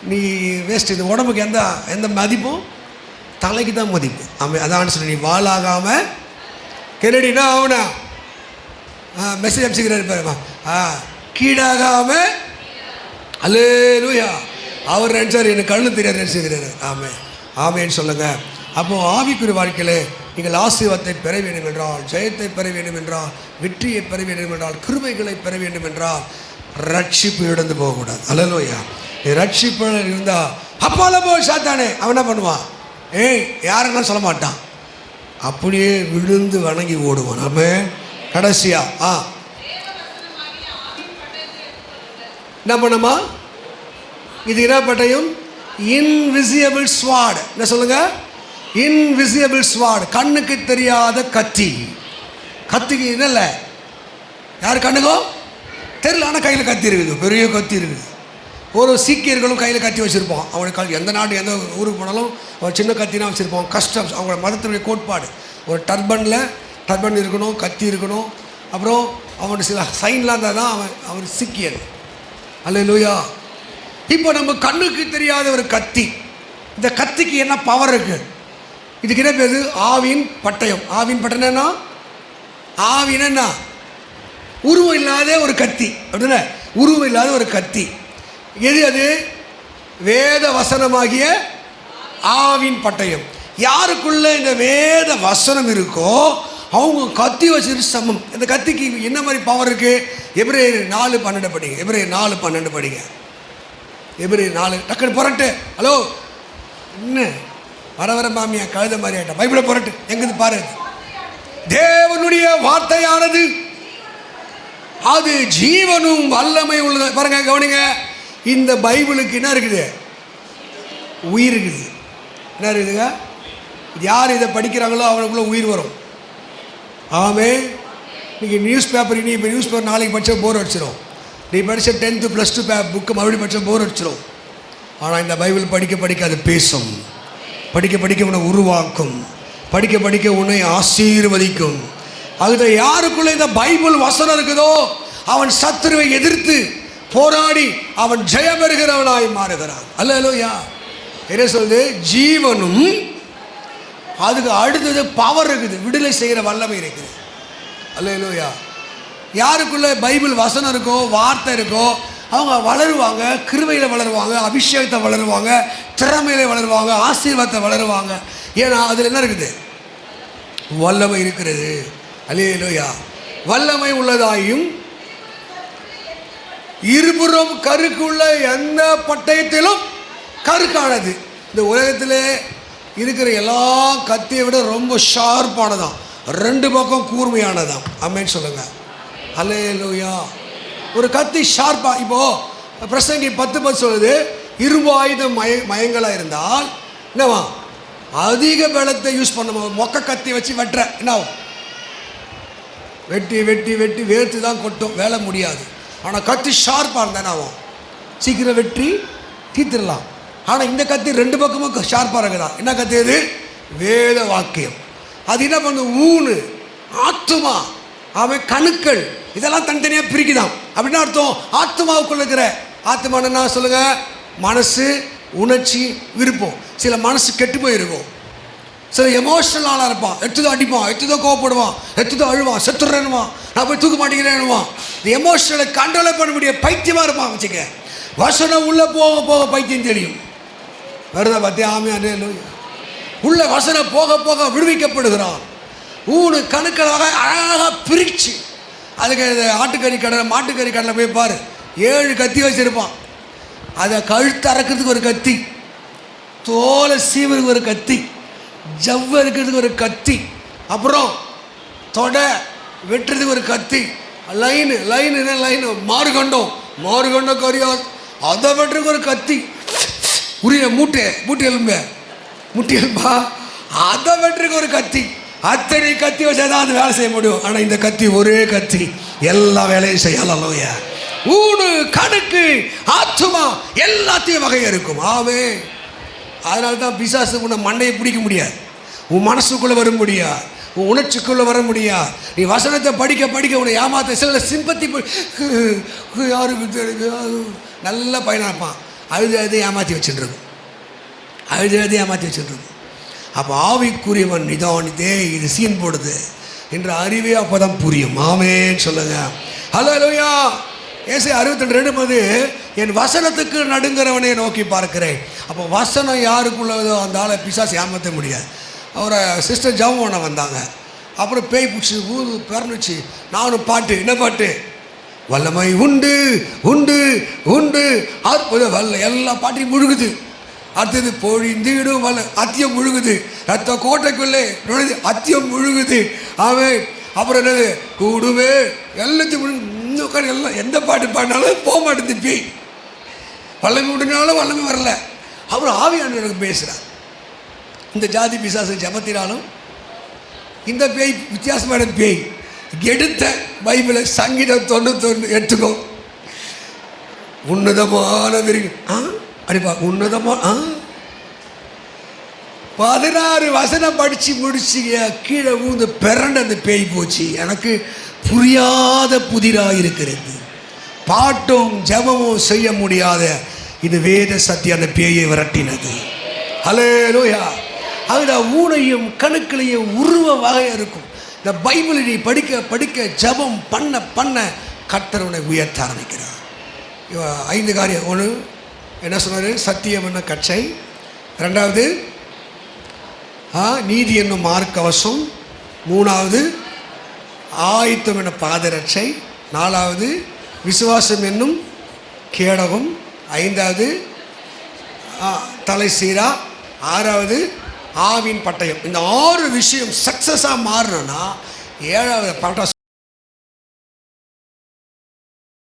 நீ வேஸ்ட். இந்த உடம்புக்கு எந்த மதிப்பும் தலைக்கு தான் மதிப்பு. அதான் சொல்லி நீ வாழாகாமல் கெரடினா அவனா மெசேஜ் அனுப்பிச்சுக்கிறாரு, கீழாகாமல். அல்லேலூயா. அவர் நினச்சார் எனக்கு கண்ணு தெரியாது நினச்சிக்கிறாரு. ஆமேன்னு சொல்லுங்கள். அப்போது ஆவிக்குரிய வாழ்க்கையில் நீங்கள் ஆசீர்வாதத்தை பெற வேண்டும் என்றால், ஜெயத்தை பெற வேண்டும் என்றால், வெற்றியை பெற வேண்டும் என்றால், கிருபைகளை பெற வேண்டும் என்றால் ரட்சிப்பு இழந்து போகக்கூடாது. அல்லேலூயா. ரட்சிப்பு இருந்தால் அப்பால போய் சாத்தானே அவன் என்ன பண்ணுவான்? யாருன்னு சொல்ல மாட்டான், அப்படியே விழுந்து வணங்கி ஓடுவான். ஆமென். கடைசியா என்ன பண்ணுமா? இது என்ன பட்டயம்? Invisible sword. என்ன சொல்லுங்க? Invisible sword. கண்ணுக்கு தெரியாத கத்தி. கத்திக்கு இல்லை, யார் கண்ணுக்கும் தெரியல, ஆனால் கையில் கத்தி இருக்குது, பெரிய கத்தி இருக்குது. ஒரு சீக்கியர்களும் கையில் கத்தி வச்சுருப்போம். அவனுக்கு எந்த நாடு எந்த ஊருக்கு போனாலும் ஒரு சின்ன கத்தினா வச்சுருப்போம். கஷ்டம் அவங்களோட மதத்தினுடைய கோட்பாடு. ஒரு டர்பன் இருக்கணும், கத்தி இருக்கணும். அப்புறம் அவனுக்கு சில சைன்லாம் இருந்தால் தான் அவன் சீக்கியர். அல்லேலூயா. இப்போ நம்ம கண்ணுக்கு தெரியாத ஒரு கத்தி. இந்த கத்திக்கு என்ன பவர் இருக்குது? இதுக்கு என்ன பேர்? ஆவின் பட்டயம். ஆவின் பட்டயம் என்ன? ஆவின் என்ன? உருவம் இல்லாத ஒரு கத்தி. அப்படின்னா உருவம் இல்லாத ஒரு கத்தி. எது அது? வேத வசனமாகிய ஆவின் பட்டயம். யாருக்குள்ள இந்த வேத வசனம் இருக்கோ அவங்க கத்தி வச்சுட்டு சமம். இந்த கத்திக்கு என்ன மாதிரி பவர் இருக்கு? எபிரேயர் 4:12 படிங்க. எபிரேயர் 4:12 படிங்க. எபிரேயர் 4 டக்குன்னு புரட்டு. ஹலோ, என்ன வர மாமியா கழுத மாதிரி ஆகிட்டா? பைபிளை புரட்டு. எங்கிருந்து பாரு. தேவனுடைய வார்த்தையானது அது ஜீவனும் வல்லமை உள்ளது. பாருங்க, கவனிங்க. இந்த பைபிளுக்கு என்ன இருக்குது? உயிர் இருக்குது. என்ன இருக்குதுங்க? யார் இதை படிக்கிறாங்களோ அவனுக்குள்ள உயிர் வரும். ஆமே. நீங்கள் நியூஸ் பேப்பர், நீ இப்போ நியூஸ் பேப்பர் நாளைக்கு படித்தா போர் அடிச்சிடும். நீ படித்த 10th +2 புக்கு மறுபடியும் படித்தா போர் அடிச்சிடும். ஆனால் இந்த பைபிள் படிக்க அது பேசும். படிக்க உன்னை உருவாக்கும். படிக்க உன்னை ஆசீர்வதிக்கும். அதுதான் யாருக்குள்ளே இந்த பைபிள் வசனம் இருக்குதோ அவன் சத்துருவை எதிர்த்து போராடி அவன் ஜெயம் பெறுகிறவனாய் மாறுகிறான். அல்லேலூயா. என்ன சொல்லுது? ஜீவனும் அதுக்கு அடுத்தது பவர் இருக்குது, விடுதலை செய்கிற வல்லமை இருக்குது. அல்லேலூயா. யாருக்குள்ள பைபிள் வசனம் இருக்கோ, வார்த்தை இருக்கோ, அவங்க வளருவாங்க, கிருபையில் வளருவாங்க, அபிஷேகத்தை வளருவாங்க, திறமையில வளருவாங்க, ஆசீர்வாதத்தை வளருவாங்க. ஏன்னா அதில் என்ன இருக்குது? வல்லமை இருக்கிறது. அல்லேலூயா. வல்லமை உள்ளதாயும் இருபுறம் கருக்குள்ள எந்த பட்டயத்திலும் கருக்கானது. இந்த உலகத்தில் இருக்கிற எல்லா கத்தியை விட ரொம்ப ஷார்ப்பானதான், 2 பக்கம் கூர்மையானதான். ஆமென் சொல்லுங்க. அல்லேலூயா. ஒரு கத்தி ஷார்ப்பா, இப்போது பிரசங்கி 10:10 சொல்லுது, இரும்பு ஆயுதம் மயங்களாக இருந்தால் என்னவா அதிக பலத்தை யூஸ் பண்ண மொக்க கத்தி வச்சு வெட்டுற என்ன வெட்டி வெட்டி வெட்டி வேர்த்து தான் கொட்டும், வேலை முடியாது. ஆனால் கத்தி ஷார்ப்பாக இருந்தா என்ன ஆகும்? சீக்கிரம் வெட்டி தீர்த்திடலாம். ஆனால் இந்த கத்தி 2 பக்கமும் ஷார்ப்பாக இருக்குதா? என்ன கத்தி? அது வேத வாக்கியம். அது என்ன பண்ணுது? ஊனு, ஆத்துமா, அவன் கணுக்கள், இதெல்லாம் தனித்தனியாக பிரிக்குதான். அப்படின்னா அர்த்தம், ஆத்மாவுக்குள்ள இருக்கிற ஆத்மானா சொல்லுங்க, மனசு, உணர்ச்சி, விருப்பம். சில மனசு கெட்டு போயிருக்கும், சில எமோஷனல் ஆளாக இருப்பான், எத்துதான் அடிப்பான், எத்துதான் கோவப்படுவான், எத்துதான் அழுவான், செத்துறேன்னுவான், நான் போய் தூக்க மாட்டேங்கிறேன்னுவான். இந்த எமோஷனலை கண்ட்ரோல் பண்ண முடிய பைத்தியமாக இருப்பான் வச்சுக்க. வசனம் உள்ளே போக போக பைத்தியம் தெரியும். வருதா பார்த்தியா? ஆமையா. உள்ள வசனம் போக போக விடுவிக்கப்படுகிறான். ஊனு கணுக்களாக அழகாக பிரித்து, அதுக்கு ஆட்டுக்கறி கடை மாட்டுக்கறி கடையில் போய் பாரு, 7 கத்தி வச்சுருப்பான். அதை கழுத்து அறக்கிறதுக்கு ஒரு கத்தி, தோலை சீவருக்கு ஒரு கத்தி, ஜவ்வு இருக்கிறதுக்கு ஒரு கத்தி, அப்புறம் தொடை வெட்டுறதுக்கு ஒரு கத்தி, லைனு மாறுகண்டம் கரியா அதை வெட்டுறதுக்கு ஒரு கத்தி, உரிய மூட்டை எலும்பா அதை வெட்டுறதுக்கு ஒரு கத்தி. அத்தனை கத்தி வச்சாதான் அது வேலை செய்ய முடியும். ஆனால் இந்த கத்தி ஒரே கத்தி எல்லா வேலையும் செய்யலாம். ஊனு, கணக்கு, ஆத்துமா எல்லாத்தையும் வகையாக இருக்கும். ஆமே. அதனால தான் பிசாசு உன்னை மண்டையை பிடிக்க முடியாது, உன் மனசுக்குள்ளே வர முடியாது, உன் உணர்ச்சிக்குள்ளே வர முடியாது. நீ வசனத்தை படிக்க படிக்க உன்னை ஏமாத்த சில சிம்பத்தி யாருக்கு நல்ல பையனாக இருப்பான், அழுது ஏமாற்றி வச்சுட்டுருக்கும், ஏமாற்றி வச்சுட்டுருக்கும். அப்போ ஆவிக்குரியவன் நிதானித்தே இது சீன் போடுது என்ற அறிவே அப்போ தான் புரியும். ஆமேன்னு சொல்லுங்க. ஹல்லேலூயா. ஏசாயா 62:2 என் வசனத்துக்கு நடுங்கிறவனை நோக்கி பார்க்கிறேன். அப்போ வசனம் யாருக்குள்ளதோ அந்த ஆளை பிசாசு ஏமாற்ற முடியாது. அவரை சிஸ்டர் ஜெபம் பண்ண வந்தாங்க, அப்புறம் பேய் பிடிச்சி ஊது பிறந்துச்சு. நானும் பாட்டு, என்ன பாட்டு? வல்லமை உண்டு உண்டு உண்டு அற்புத வல்ல, எல்லா பாட்டையும் முழுகுது. அடுத்தது பொழிந்திடும் வல்ல, அத்தியம் முழுகுது. ரத்த கோட்டைக்குள்ளே நுழைது, அத்தியம் முழுகுது. அவன் அப்புறம் என்னது கூடுவே எல்லாத்தையும் முழுகு. எல்லாம் எந்த பாட்டு பாடினாலும் போக மாட்டேது பேய். வல்லமை உண்டுனாலும் வல்லமை வரல. அப்புறம் ஆவியானவருக்கு பேசுகிறார். இந்த ஜாதி பிசாசு ஜபத்தினாலும் இந்த பேய் வித்தியாசமான பேய். எடுத்த பைபிளை சங்கீதம் 91 எடுத்துக்கோ. உன்னதமான அடிப்பா, உன்னதமான 16 வசனம் படித்து முடிச்சு கீழே ஊந்து பிறண்ட அந்த பேய் போச்சு. எனக்கு புரியாத புதிராக இருக்கிறது. பாட்டும் ஜபமும் செய்ய முடியாத இது வேத சத்தியம் அந்த பேயை விரட்டினது. ஹல்லேலூயா. அதுதான் ஊனையும் கணுக்களையும் உருவ வகை இருக்கும். இந்த பைபிளை நீ படிக்க படிக்க ஜபம் பண்ண பண்ண கர்த்தர் உன்னை உயர்த்த ஆரம்பிக்கிறார். 5 காரியம். 1 என்ன சொன்னார்? சத்தியம் என்ன கச்சை. 2வது நீதி என்னும் மார்க்கவசம். 3வது ஆயத்தம் என்ன பாதரட்சை. 4வது விசுவாசம் என்னும் கேடகம். 5வது தலை சீரா. 6வது ஆவின் பட்டயம். இந்த 6 விஷயம் சக்ஸஸாக மாறணும்னா 7வது